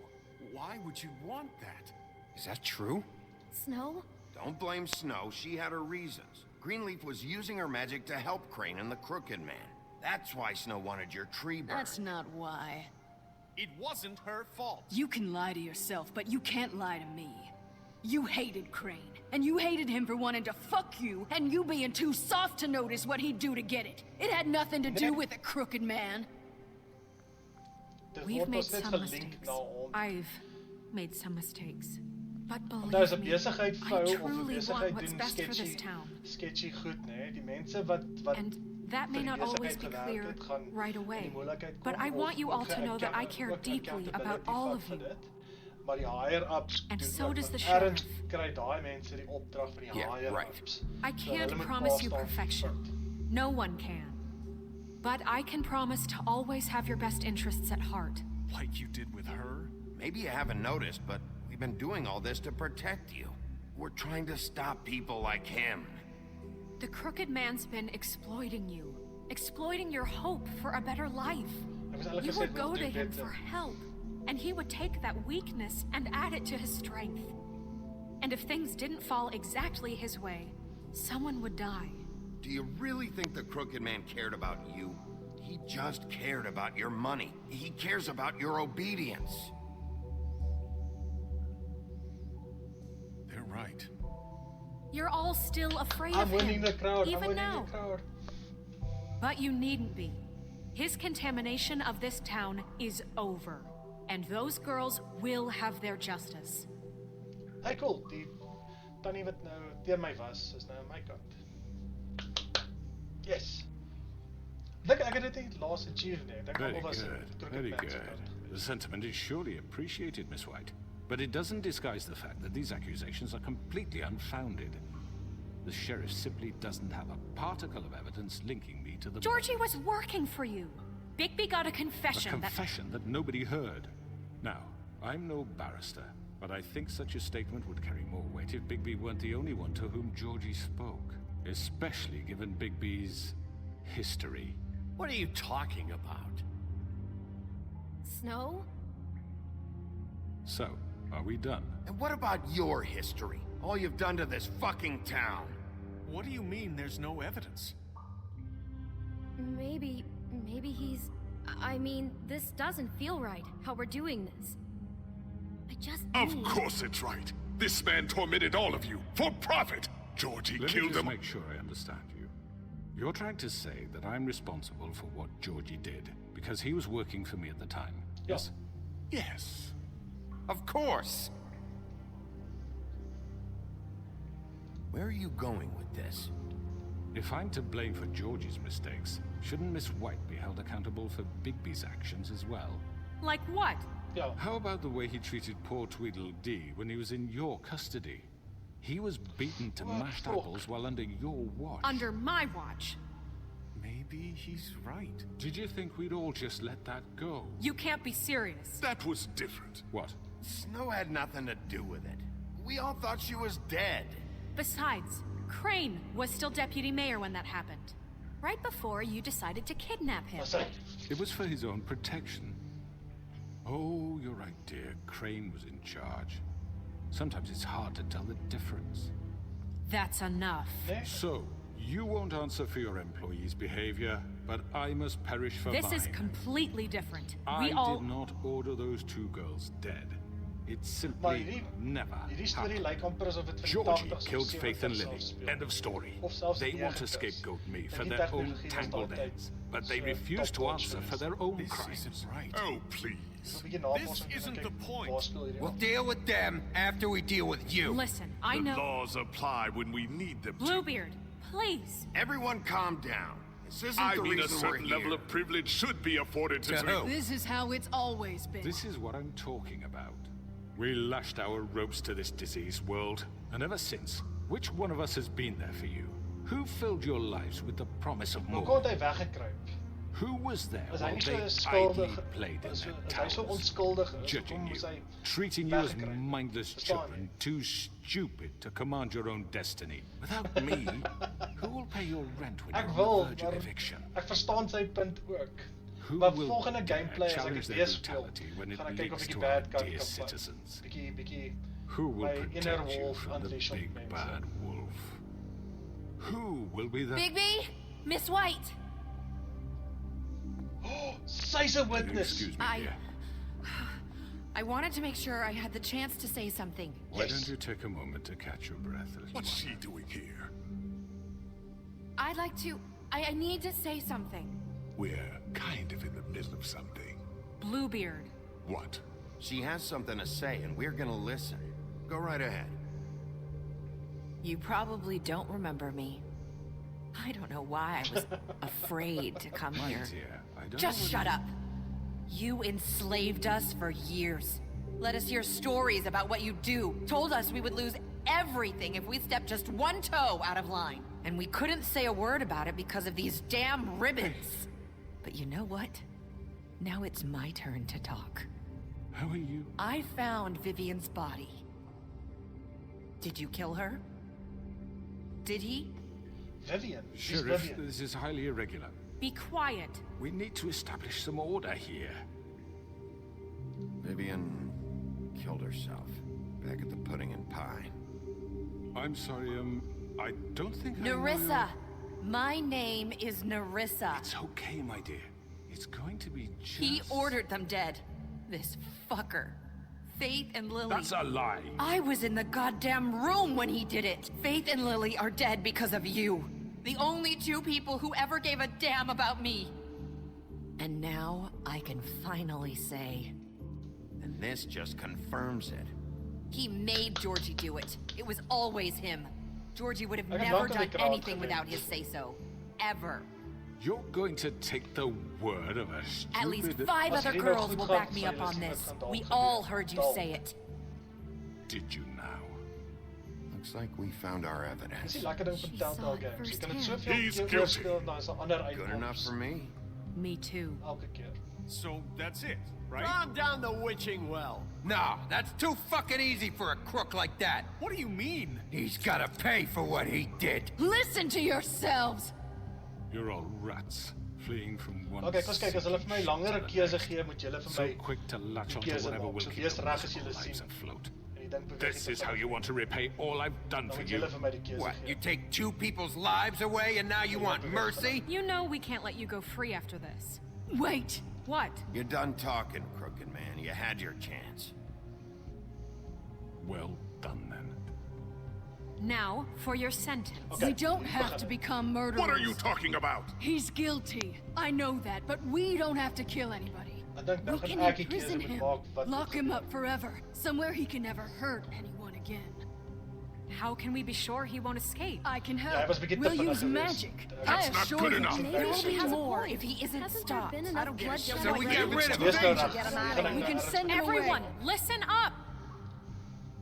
why would you want that? Is that true? Snow? Don't blame Snow. She had her reasons. Greenleaf was using her magic to help Crane and the Crooked Man. That's why Snow wanted your tree burned. That's not why. It wasn't her fault. You can lie to yourself, but you can't lie to me. You hated Crane, and you hated him for wanting to fuck you, and you being too soft to notice what he'd do to get it. It had nothing to do with the Crooked Man. We've made some mistakes. I've made some mistakes. But believe me, I truly want what's best for this town. And that may not always be clear right away, but I want you all to know that I care deeply about all of you. And so does the sheriff. Yeah, right. I can't promise you perfection. No one can. But I can promise to always have your best interests at heart. Like you did with her? Maybe you haven't noticed, but we've been doing all this to protect you. We're trying to stop people like him. The Crooked Man's been exploiting you. Exploiting your hope for a better life. You would go to him for help. And he would take that weakness and add it to his strength. And if things didn't fall exactly his way, someone would die. Do you really think the Crooked Man cared about you? He just cared about your money. He cares about your obedience. right. You're all still afraid I'm of him, winning the crowd. even I'm winning now. the crowd. But you needn't be. His contamination of this town is over, and those girls will have their justice. Hey, cool. Die tannie wat nou teen my was, is nou aan my kant. Yes. Look, I got it last achievement. Very good. Very good. The sentiment is surely appreciated, Miss White. But it doesn't disguise the fact that these accusations are completely unfounded. The sheriff simply doesn't have a particle of evidence linking me to the... Georgie was working for you. Bigby got a confession. A confession that nobody heard. Now, I'm no barrister, but I think such a statement would carry more weight if Bigby weren't the only one to whom Georgie spoke. Especially given Bigby's history. What are you talking about? Snow? So, are we done? And what about your history? All you've done to this fucking town? What do you mean there's no evidence? Maybe he's... I mean, this doesn't feel right, how we're doing this. I just Of course it's right. This man tormented all of you, for profit! Georgie Let killed me just him. make sure I understand you. You're trying to say that I'm responsible for what Georgie did, because he was working for me at the time, yes? Yes. Of course! Where are you going with this? If I'm to blame for Georgie's mistakes, shouldn't Miss White be held accountable for Bigby's actions as well? Like what? Yeah. How about the way he treated poor Tweedledee when he was in your custody? He was beaten to mashed apples while under your watch. Under my watch. Maybe he's right. Did you think we'd all just let that go? You can't be serious. That was different. What? Snow had nothing to do with it. We all thought she was dead. Besides, Crane was still deputy mayor when that happened. Right before you decided to kidnap him. It was for his own protection. Oh, you're right, dear. Crane was in charge. Sometimes it's hard to tell the difference. That's enough. So, you won't answer for your employees' behavior, but I must perish for mine. This is completely different. I did not order those two girls dead. It simply never happened. Georgie killed Faith and Lily. End of story. They want to scapegoat me for their own tangled ends, but they refuse to answer for their own crimes. Right. Oh, please. This isn't the point. We'll deal with them after we deal with you. Listen, I know... The laws apply when we need them to. Bluebeard, please. Everyone calm down. This isn't I the mean, a reason we're certain here. level of privilege should be afforded to who? This is how it's always been. This is what I'm talking about. We lashed our ropes to this diseased world, and ever since, which one of us has been there for you? Who filled your lives with the promise of more? Who was there while they idly played in their towers, judging you, treating you as mindless children, too stupid to command your own destiny? Without me, who will pay your rent when you're on the verge of eviction? Ek verstaan sy punt ook. Who Maar will volgende gameplay as ek challenge dit their weer speel, brutality when it gaan ek kyk of leads ek die to bad our kant dear kan citizens? bietjie Who will my inner protect you wolf from the unleash op big mense. bad wolf? Who will be the... Bigby, Miss White. Sy's a witness. Excuse me, dear. I wanted to make sure I had the chance to say something. Why don't you take a moment to catch your breath a little What's while? she doing here? I'd like to... I need to say something. We're kind of in the middle of something. Bluebeard. What? She has something to say, and we're gonna listen. Go right ahead. You probably don't remember me. I don't know why I was afraid to come My here. dear, I don't Just know shut up. You enslaved us for years. Let us hear stories about what you do. Told us we would lose everything if we stepped just one toe out of line. And we couldn't say a word about it because of these damn ribbons. But you know what? Now it's my turn to talk. How are you? I found Vivian's body. Did you kill her? Did he? Vivian. She's Sheriff, Vivian. this is highly irregular. Be quiet. We need to establish some order here. Vivian killed herself back at the Pudding and Pie. I'm sorry, I don't think I know Nerissa! My name is Nerissa. It's okay, my dear. It's going to be just... He ordered them dead. This fucker. Faith and Lily. That's a lie. I was in the goddamn room when he did it. Faith and Lily are dead because of you. The only two people who ever gave a damn about me. And now I can finally say... And this just confirms it. He made Georgie do it. It was always him. Georgie would have never done anything without his say-so. Ever. You're going to take the word of a stupid... At least 5 other girls will back me up on this. We all heard you say it. Did you now? Looks like we found our evidence. Is he lekker ding van Telltale Games? Jy kan dit soveel He's keer guilty. speel dan is daar ander Good enough uitkomste. for me. Me too. Elke keer. So that's it, right? Calm down the witching well. No, that's too fucking easy for a crook like that. What do you mean? He's gotta pay for what he did. Listen to yourselves! You're all rats, fleeing from one... Okay, kom kyk, as hulle vir my langere keuse gee, moet julle vir So my quick to latch onto keuse whatever maak. will So keep wees the reg as julle lives sien. afloat. En die ding beweeg This nie is te how vinnig you want to repay all I've done Dan for moet you. julle vir my die keuse What, gee. you take 2 people's lives away and now you want mercy? You know we can't let you go free after this. Wait! What? You're done talking, crooked man. You had your chance. Well done, then. Now, for your sentence. We don't have to become murderers. What are you talking about? He's guilty. I know that, but we don't have to kill anybody. Ek dink We nou can gaan ek die imprison keuse him, moet maak wat lock him up forever, somewhere he can never hurt anyone again. How can we be sure he won't escape? I can Ja, hy help. was 'n bietjie te We'll vinnig use geweest. magic. That's I not assure good you, enough. there will be Has a more point. if he isn't Hasn't stopped. there been enough bloodshed So we already? get rid of him. Yes, no, Get no. him out of We here. can send him Everyone, away. listen up!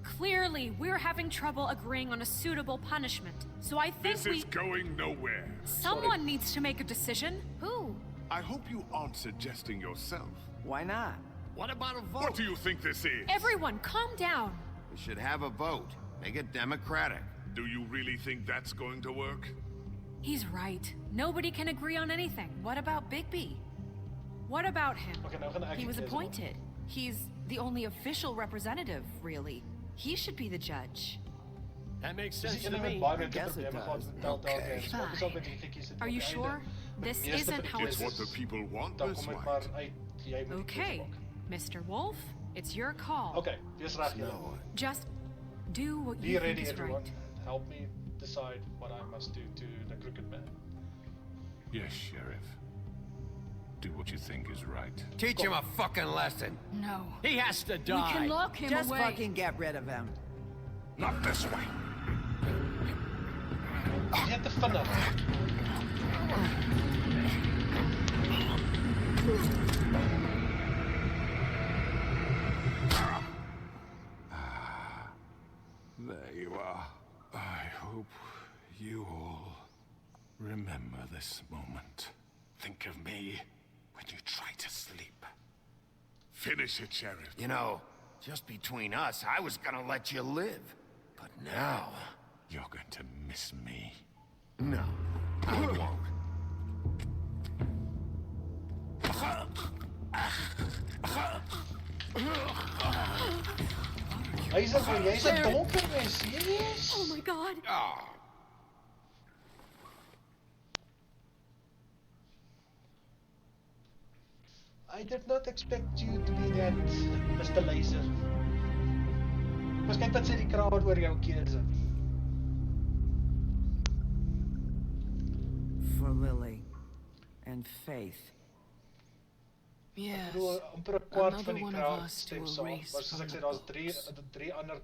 Clearly, we're having trouble agreeing on a suitable punishment. So I think This is going nowhere. someone needs to make a decision. Who? I hope you aren't suggesting yourself. Why not? What about a vote? What do you think this is? Everyone, calm down. We should have a vote. Make it democratic. Do you really think that's going to work? He's right. Nobody can agree on anything. What about Bigby? What about him? Okay, nou gaan ek He die was keuse maak. appointed. He's the only official representative, really. He should be the judge. That makes Dis sense die to ene me. met baie mense guess it probleme gehad does. met Telltale Okay. Games. Maar ek is al met die liedjies het Are you op die sure? einde. Met This die meeste isn't van how die it's- What the keuses, people want Dan this kom dit way. maar uit, jy moet die Okay, keuse maak. Mr. Wolf, it's your call. Okay, wees reg julle. Just do what Be you think ready is everyone. right. Help me decide what I must do to the crooked man. Yes, Sheriff. Do what you think is right. Teach him a fucking lesson. No. He has to We die. can lock him Just away. fucking get rid of him. Not this way. Jy te vinnig. There you are. I hope you all remember this moment. Think of me when you try to sleep. Finish it, Sheriff. You know, just between us, I was gonna let you live. But now... You're going to miss me. No, I won't. Jy's 'n donker mens. Yes. Oh my god. Oh, I did not expect you to be that, Mr. Laser. Mas kyk wat sê die crowd oor jou keuse. For Lily. And Faith. Yes. Ek bedoel, amper 'n kwart van Another die one of crowd us to stem saam. erase Maar soos ek from sê, the daar's books. drie ander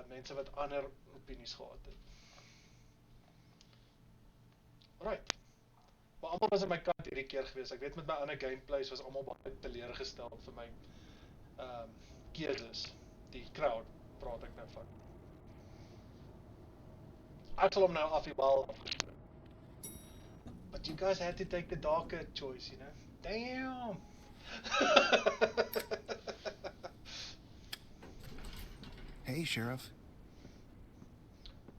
mense wat ander opinies gehad het. Alright. Maar almal was aan my kant hierdie keer gewees. Ek weet met my ander gameplays was almal baie teleurgestel vir my keuses. Die crowd praat ek nou van. Ek sal hom nou af die bal afgesprek. But you guys had to take the darker choice, you know? Damn! Hey, Sheriff.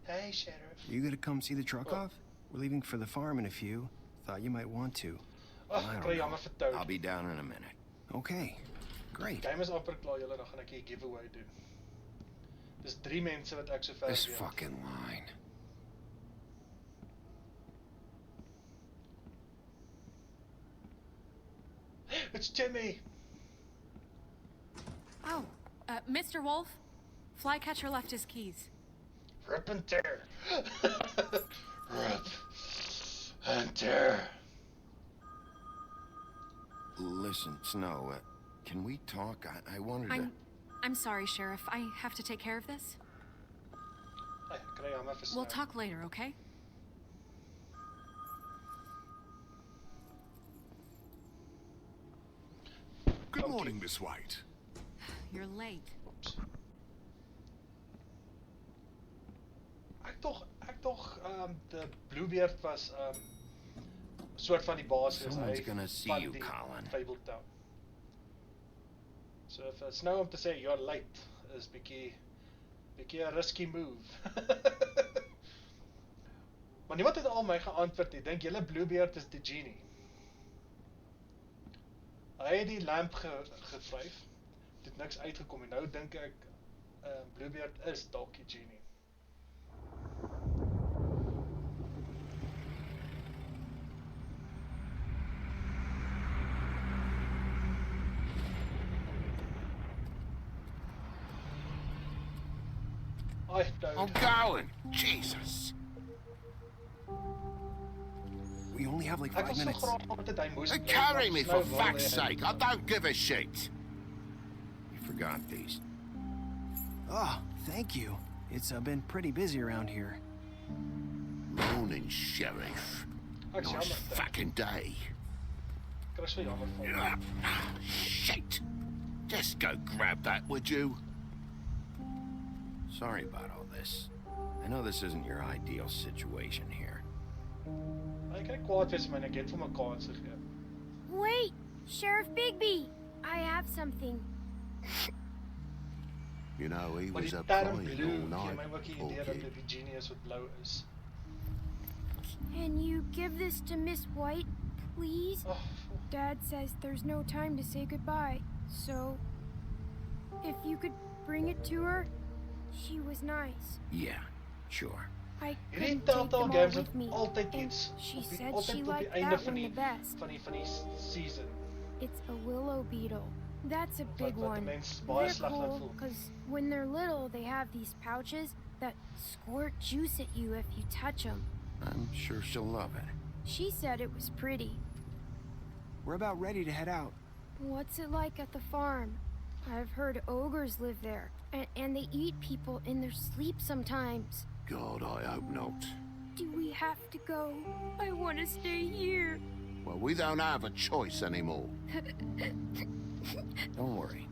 Hey, Sheriff. You gonna come see the truck off? We're leaving for the farm in a few. Thought you might want to. Ag, ek kry jammer vir Toad. I'll be down in a minute. Okay, great. Game is amper klaar, julle, dan gaan ek 'n giveaway doen. Dis 3 mense wat ek sover This weet. fucking line. It's Jimmy! Oh, Mr. Wolf, Flycatcher left his keys. Rip and tear. Rip and tear. Listen, Snow, can we talk? I wanted to... I'm sorry, Sheriff. I have to take care of this. We'll talk later, okay? Good morning, Miss White. You're late. Ek tog de Bluebeard was soort van die baas is. Someone's gonna see you, Colin. Fabletown. So if it's nou om te sê you're late is bietjie 'n risky move. Maar niemand het al my geantwoord nie. Dink julle Bluebeard is die genie? Hy het die lamp gevryf. Dit het niks uitgekom en nou dink ek Bluebeard is dalk die genie. I'm going! Jesus! We only have like 5 minutes. Carry me for fuck's sake! I don't give a shit! You forgot these. Oh, thank you. It's been pretty busy around here. Morning, Sheriff. Nice fucking day. Shit! Just go grab that, would you? Sorry about all this. I know this isn't your ideal situation here. Hy kyk kwaad wees my en ek het vir my kans gegee. Wait, Sheriff Bigby, I have something. You know, he was a term pine blue all night. gee my ook die idee dat dit die genius wat blou is. Can you give this to Miss White, please? Dad says there's no time to say goodbye, so if you could bring it to her, she was nice. Yeah, sure. I couldn't take them all with me, and she said she liked that one the best. Van die season. It's a willow beetle. That's a big one. They're cool, because when they're little, they have these pouches that squirt juice at you if you touch them. I'm sure she'll love it. She said it was pretty. We're about ready to head out. What's it like at the farm? I've heard ogres live there, and they eat people in their sleep sometimes. God, I hope not. Do we have to go? I want to stay here. Well, we don't have a choice anymore. Don't worry.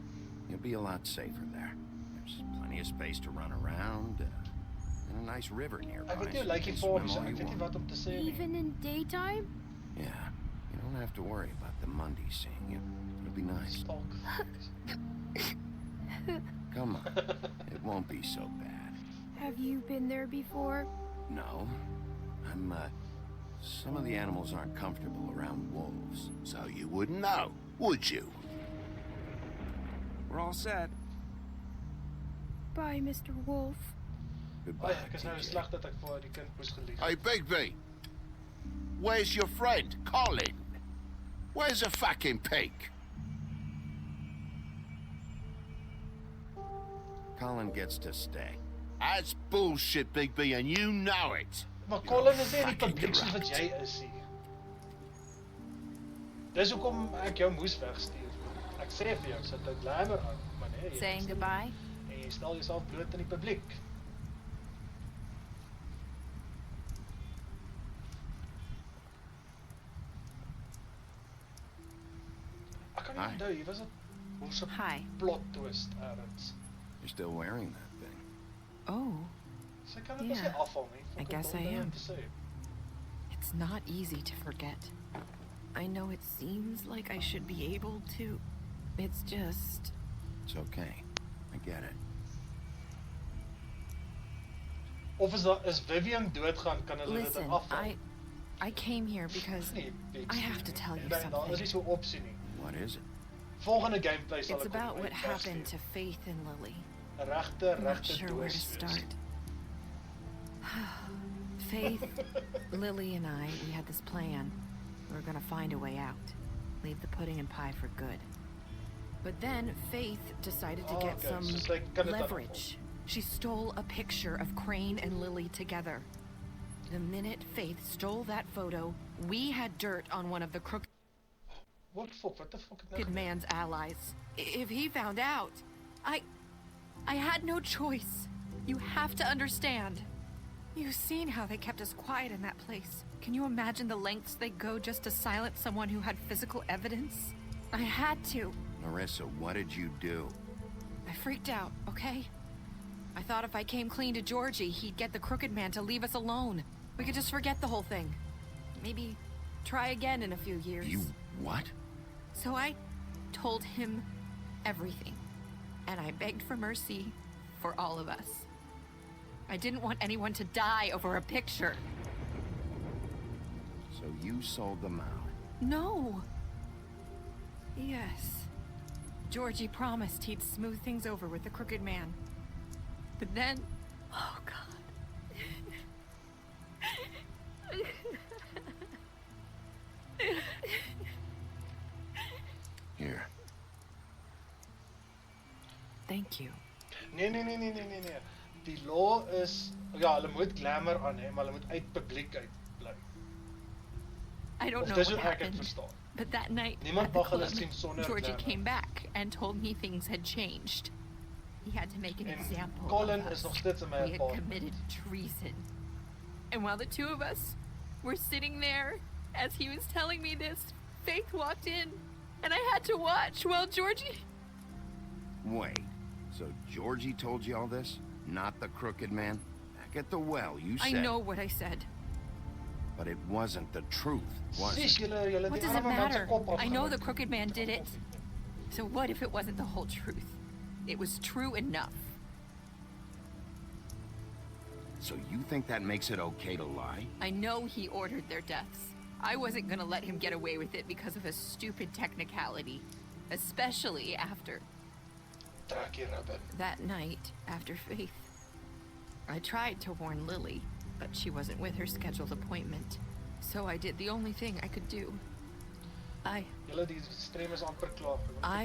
You'll be a lot safer there. There's plenty of space to run around, and a nice river nearby. Ek weet nie hoe lyk die vorm, so ek weet nie wat om te sê nie. Even in daytime? Yeah, you don't have to worry about the Mundy seeing you. It'll be nice. Come on, it won't be so bad. Have you been there before? No. Some of the animals aren't comfortable around wolves. So you wouldn't know, would you? We're all set. Bye, Mr. Wolf. Goodbye. Ek is nou sleg dat ek vir die kind moes gelief. Hey, Bigby. Where's your friend, Colin? Where's the fucking pig? Colin gets to stay. That's bullshit, Bigby, and you know it. Maar Colin is nie die publiek soos wat jy is nie. Dis hoekom ek jou moes wegstuur. Ek sê vir jou, sit 'n glamour aan, maar nee. Saying goodbye? En jy stel jouself bloot aan die publiek. Ek kan nie onthou, hier was 'n plot twist ergens. You're still wearing that thing. Oh. Sy kan dit nie afval nie. I guess I am. It's not easy to forget. I know it seems like I should be able to. It's just... It's okay. I get it. Of is Vivian doodgaan, kan hulle dit afval? I came here because I have to tell you something. Daar is nie so 'n opsie nie. What is it? Volgende gameplay sal It's about what happened to Faith and Lily. I'm not sure where to start. Faith, Lily and I, we had this plan. We were gonna find a way out. Leave the pudding and pie for good. But then Faith decided to get some leverage. She stole a picture of Crane and Lily together. The minute Faith stole that photo, we had dirt on one of the crooked man's allies. If he found out, I had no choice. You have to understand. You've seen how they kept us quiet in that place. Can you imagine the lengths they go just to silence someone who had physical evidence? I had to. Nerissa, what did you do? I freaked out, okay? I thought if I came clean to Georgie, he'd get the Crooked Man to leave us alone. We could just forget the whole thing. Maybe try again in a few years. You what? So I told him everything. And I begged for mercy for all of us. I didn't want anyone to die over a picture. So you sold them out? No. Yes. Georgie promised he'd smooth things over with the Crooked Man. But then... Oh, God. Here. Thank you. Nee. Die law is... Ja, hulle moet glamour aan hê, maar hulle moet uit publiek uitbly. I don't know what happened, but that night at the club, Georgie came back and told me things had changed. He had to make an example Colin of us. Is nog steeds in my we had committed treason. And while the two of us were sitting there, as he was telling me this, Faith walked in, and I had to watch while Georgie... Wait, so Georgie told you all this? Not the Crooked Man? Back at the well, you said... I know what I said. But it wasn't the truth, was it? What does it matter? I know the Crooked Man did it. So what if it wasn't the whole truth? It was true enough. So you think that makes it okay to lie? I know he ordered their deaths. I wasn't gonna let him get away with it because of a stupid technicality. Especially after... that night, after Faith. I tried to warn Lily, but she wasn't with her scheduled appointment. So I did the only thing I could do. I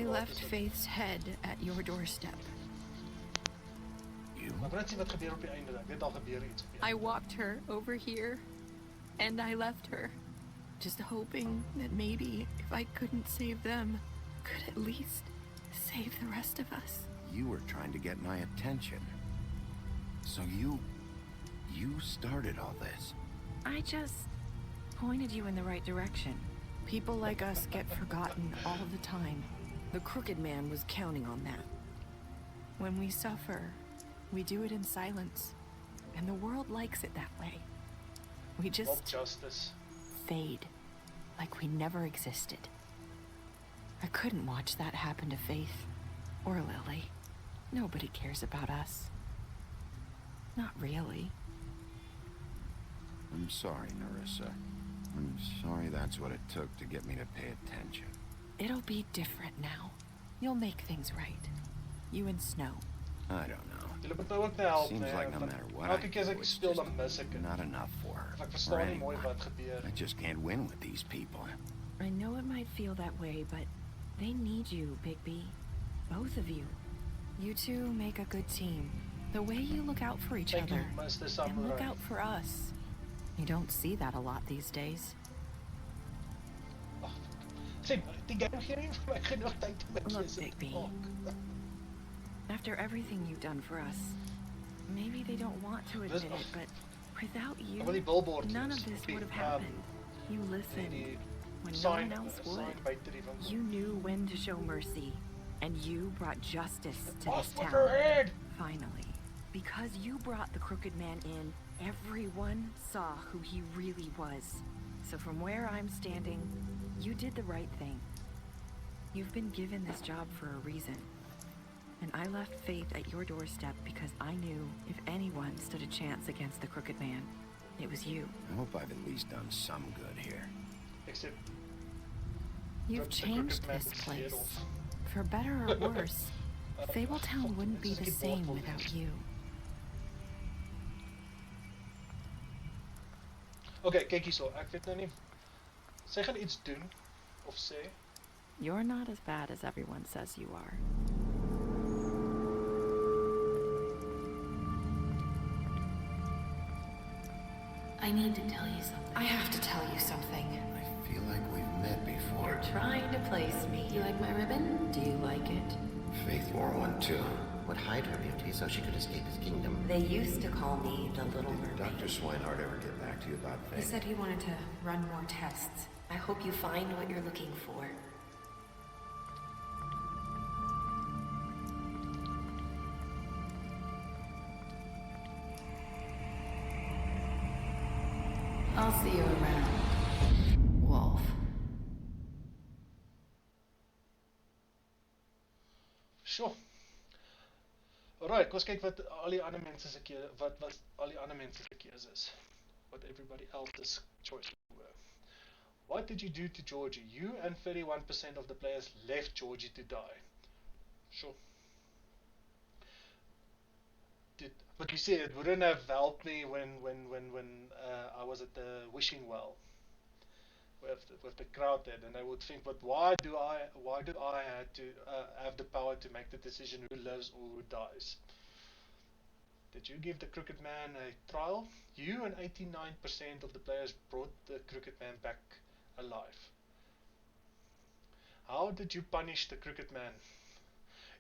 left Faith's head at your doorstep. You? I walked her over here, and I left her, just hoping that maybe if I couldn't save them, could at least save the rest of us. You were trying to get my attention. So you started all this. I just pointed you in the right direction. People like us get forgotten all the time. The Crooked Man was counting on that. When we suffer, we do it in silence. And the world likes it that way. We just fade, like we never existed. I couldn't watch that happen to Faith, or Lily. Nobody cares about us. Not really. I'm sorry, Nerissa. I'm sorry that's what it took to get me to pay attention. It'll be different now. You'll make things right. You and Snow. I don't know. Seems like no matter what I do, it's just not enough for her. Or anyone. I just can't win with these people. I know it might feel that way, but they need you, Bigby. Both of you. You two make a good team. The way you look out for each other, and look out for us. You don't see that a lot these days. Look, Bigby. After everything you've done for us, maybe they don't want to admit it, but without you, none of this would have happened. You listened when no one else would. You knew when to show mercy, and you brought justice to this town. Finally. Because you brought the Crooked Man in, everyone saw who he really was. So from where I'm standing, you did the right thing. You've been given this job for a reason. And I left Faith at your doorstep because I knew if anyone stood a chance against the Crooked Man, it was you. I hope I've at least done some good here. Except you've changed this place. For better or worse, Fabletown wouldn't be the same without you. Okay, kyk hierso. Ek weet nou nie. Sy gaan iets doen of sê. You're not as bad as everyone says you are. I need to tell you something. I have to tell you something. I feel like we've met before. You're trying to place me. You like my ribbon? Do you like it? Faith wore one too. Would hide her beauty so she could escape his kingdom. They used to call me the Little Mermaid. Did Dr. Swinehart ever get back to you about Faith? He said he wanted to run more tests. I hope you find what you're looking for. I'll see you around, Wolf. Sure. Alright, kom ons kyk wat al die ander mense se keuse, wat al die ander mense se keuse is. What everybody else's choice were. What did you do to Georgie? You and 31% of the players left Georgie to die. Sure. But you see, it wouldn't have helped me when I was at the wishing well with the crowd there, and I would think, but why do I have to have the power to make the decision who lives or who dies? Did you give the Crooked Man a trial? You and 89% of the players brought the Crooked Man back alive. How did you punish the Crooked Man?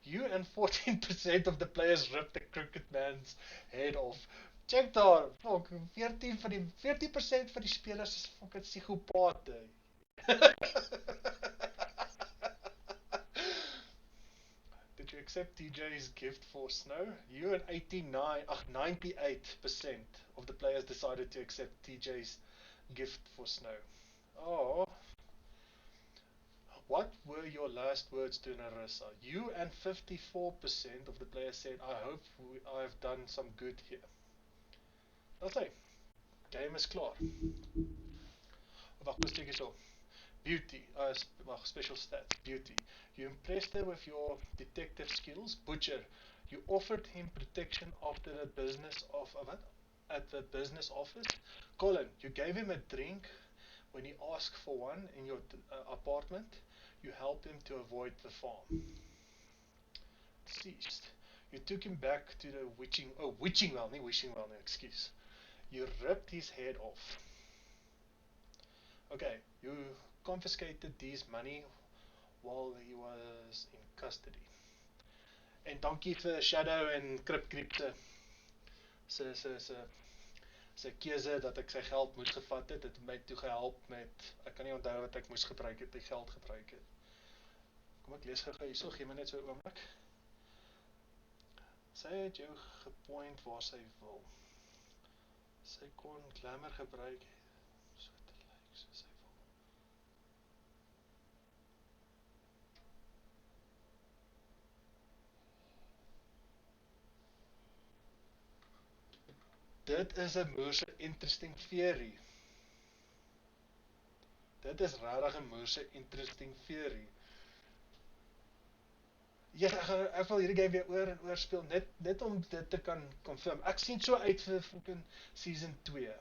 You and 14% of the players ripped the Crooked Man's head off. Check daar, fuck, 14% van die spelers is fucking psychopate. Did you accept TJ's gift for Snow? You and 98% of the players decided to accept TJ's gift for Snow. Oh. What were your last words to Narissa? You and 54% of the players said, I hope I've done some good here. That's it. Game is klaar. Wacht, kom steek eens op. Beauty, special stats, beauty. You impressed her with your detective skills. Butcher, you offered him protection after the business of at the business office. Colin, you gave him a drink when he asked for one in your apartment. You helped him to avoid the farm. Deceased. You took him back to the wishing well, excuse. You ripped his head off. Okay, you confiscated Dee's money while he was in custody. En dankie vir Shadow en Krypto se keuse dat ek sy geld moes gevat het. Het my toe gehelp met, ek kan nie onthou wat ek moes gebruik het, die geld gebruik het. Kom ek lees gou hierso, gee my net so 'n oomblik. Sy het jou gepoint waar sy wil. Sy kon glamour gebruik so te lyk soos sy wil. Dit is 'n moerse interesting theory. Dit is regtig 'n moerse interesting theory. Ja, ek wil hierdie game weer oor en oor speel, net om dit te kan confirm. Ek sien so uit vir fucking season 2.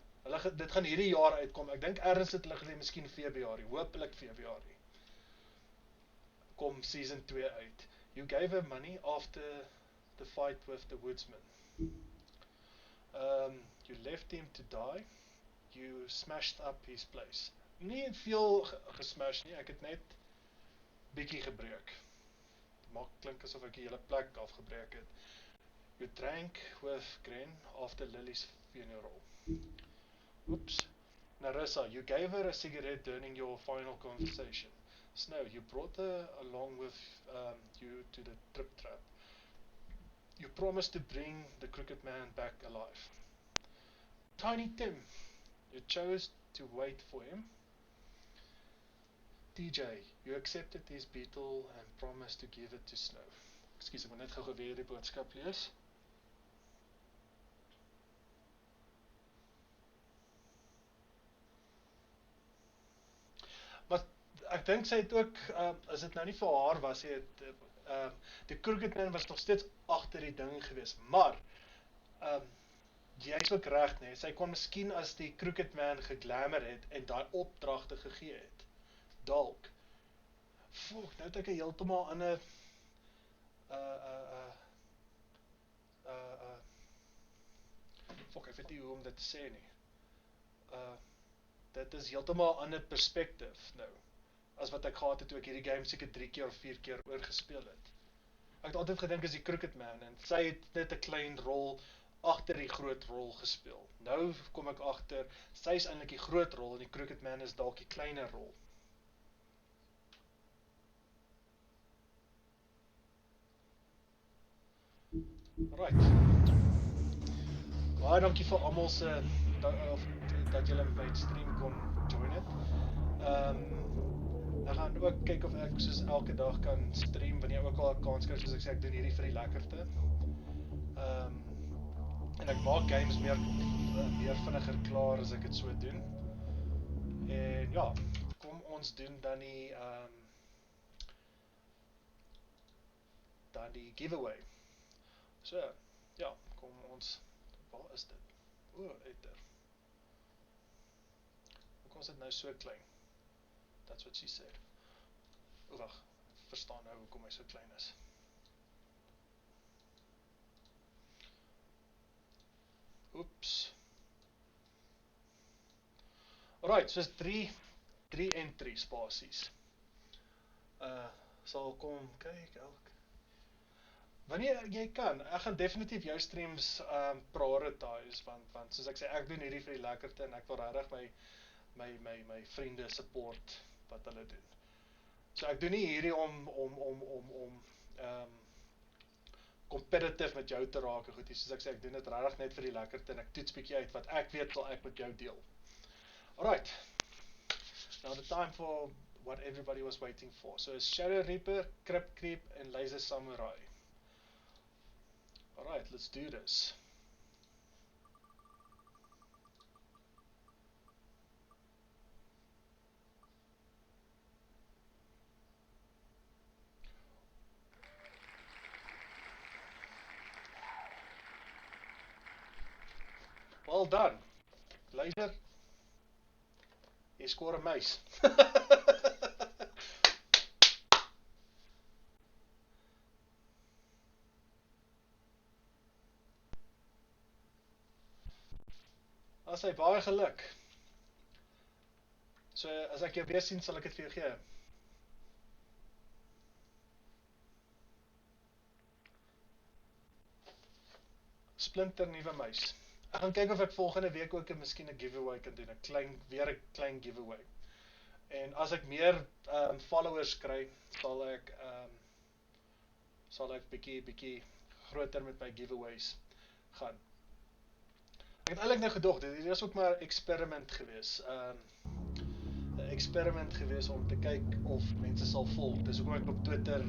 Dit gaan hierdie jaar uitkom. Ek dink ergens het hulle gesê miskien Februarie, hopelik Februarie. Kom season 2 uit. You gave her money after the fight with the woodsman. You left him to die. You smashed up his place. Nie veel gesmash nie, ek het net bietjie gebreek. Maak klink asof ek die hele plek afgebreek het. You drank with Gren after Lily's funeral. Oops. Narissa, you gave her a cigarette during your final conversation. Snow, you brought her along with you to the trip trap. You promised to bring the Crooked Man back alive. Tiny Tim, you chose to wait for him. TJ, you accepted his beetle and promised to give it to Snow. Ekskuus, ek moet net gou weer die boodskap lees. Maar ek dink sy het ook, as dit nou nie vir haar was, sy het, die Crooked Man was nog steeds agter die ding gewees, maar, jy is ook reg, nee, sy kon miskien as die Crooked Man geglammer het en daai opdragte gegee het, dalk, Fuck, nou het ek heeltemal in 'n fuck, ek weet nie hoe om dit te sê nie. Dit is heeltemal 'n ander perspektief nou, as wat ek gehad het toe ek hierdie game seker 3 keer of 4 keer oorgespeel het. Ek het altyd gedink as die Crooked Man, en sy het net 'n klein rol agter die groot rol gespeel. Nou kom ek agter, sy is eintlik die groot rol, en die Crooked Man is dalk die kleiner rol. Right. Baie dankie vir almal se dat julle my stream kon join het. Ek gaan ook kyk of ek soos elke dag kan stream wanneer ook al 'n kans kry, soos ek sê, ek doen hierdie vir die lekkerte. En ek maak games meer vinniger klaar as ek dit so doen. En ja, kom ons doen dan die giveaway. So, ja, kom ons, waar is dit? Eiter. Hoekom is dit nou so klein? That's what she said. Wag, verstaan nou hoekom hy so klein is. Oeps. Alright, so is 3 entry spasies. Sal kom kyk elke. Wanneer jy kan, ek gaan definitief jou streams prioritize, want soos ek sê, ek doen hierdie vir die lekkerte en ek wil regtig my vriende support wat hulle doen. So ek doen nie hierdie om competitive met jou te raak, goed, soos ek sê, ek doen dit regtig net vir die lekkerte en ek toets bietjie uit wat ek weet sal ek met jou deel. Alright, now the time for what everybody was waiting for. So it's Shadow Reaper, Crypt Creep en Laser Samurai. Alright, let's do this. Well done. Laser, jy skoor 'n muis. As hy baie geluk. So as ek jou weer sien, sal ek dit vir jou gee. Splinter nuwe muis. Ek gaan kyk of ek volgende week ook miskien 'n giveaway kan doen, weer 'n klein giveaway. En as ek meer followers kry, sal ek bietjie groter met my giveaways gaan. Ek het eintlik nou gedog, dit is ook maar 'n experiment gewees. 'n experiment gewees om te kyk of mense sal volg. Dis hoekom ek op Twitter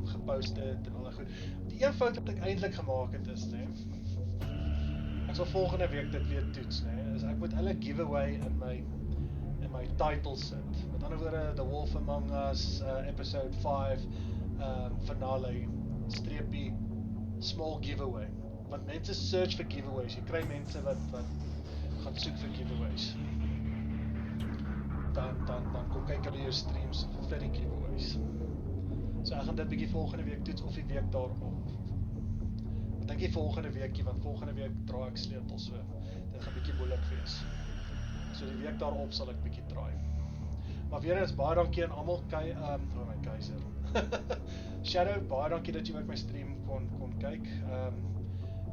gepost het en al goed. Die een fout wat ek eintlik gemaak het is, ek sal volgende week dit weer toets, is ek moet hulle giveaway in my title sit. Met ander woorde, The Wolf Among Us, episode 5, finale, streepie, small giveaway. Want mense search vir giveaways, jy kry mense wat gaan soek vir giveaways. Dan kom kyk hulle jou streams vir die giveaways. So ek gaan dit bietjie volgende week toets of die week daarop. Ek dink nie volgende weekie, want volgende week draai ek sleutels, so dit gaan bietjie moeilik wees. So die week daarop sal ek bietjie draai. Maar weer eens, baie dankie aan almal, my keiser. Shadow, baie dankie dat jy ook my stream kon kyk.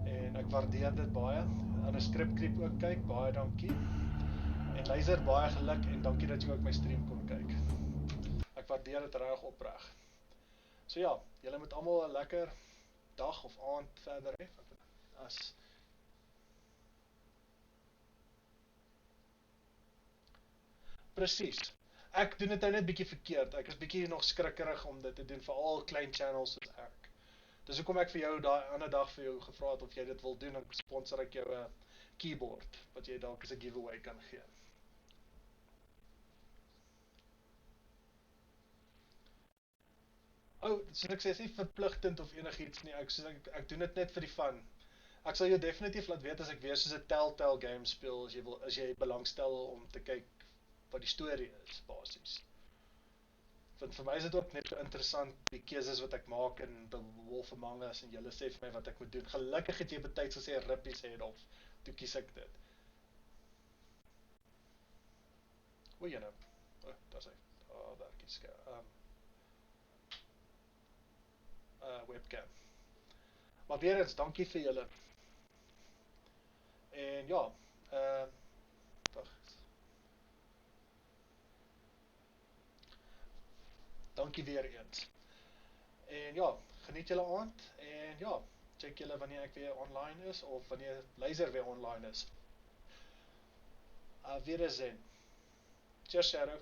En ek waardeer dit baie. En 'n Crypt Creep ook kyk, baie dankie. En Laser, baie geluk en dankie dat jy ook my stream kon kyk. Ek waardeer dit reg opreg. So ja, julle moet almal 'n lekker dag of aand verder hê. Presies. Ek doen dit nou net bietjie verkeerd. Ek is bietjie nog skrikkerig om dit te doen vir al klein channels soos ek. Dis hoekom ek vir jou daai ander dag vir jou gevra het of jy dit wil doen, dan sponsor ek jou 'n keyboard wat jy dalk as 'n giveaway kan gee. Soos ek sê, is nie verpligtend of enigiets nie. Ek doen dit net vir die fun. Ek sal jou definitief laat weet as ek weer soos 'n Telltale game speel as jy belangstel om te kyk wat die storie is, basies. Want vir my is dit ook net so interessant die keuses wat ek maak in The Wolf Among Us en julle sê vir my wat ek moet doen. Gelukkig het jy betyds gesê rippies head off. Toe kies ek dit. Hoe jy nou? Daar sê. Daar kies ek. Webcam. Maar weer eens, dankie vir julle. En ja, wacht. Dankie weer eens. En ja, geniet julle aand. En ja, check julle wanneer ek weer online is, of wanneer Laser weer online is. Wiedersehen. Cheers, Shadow.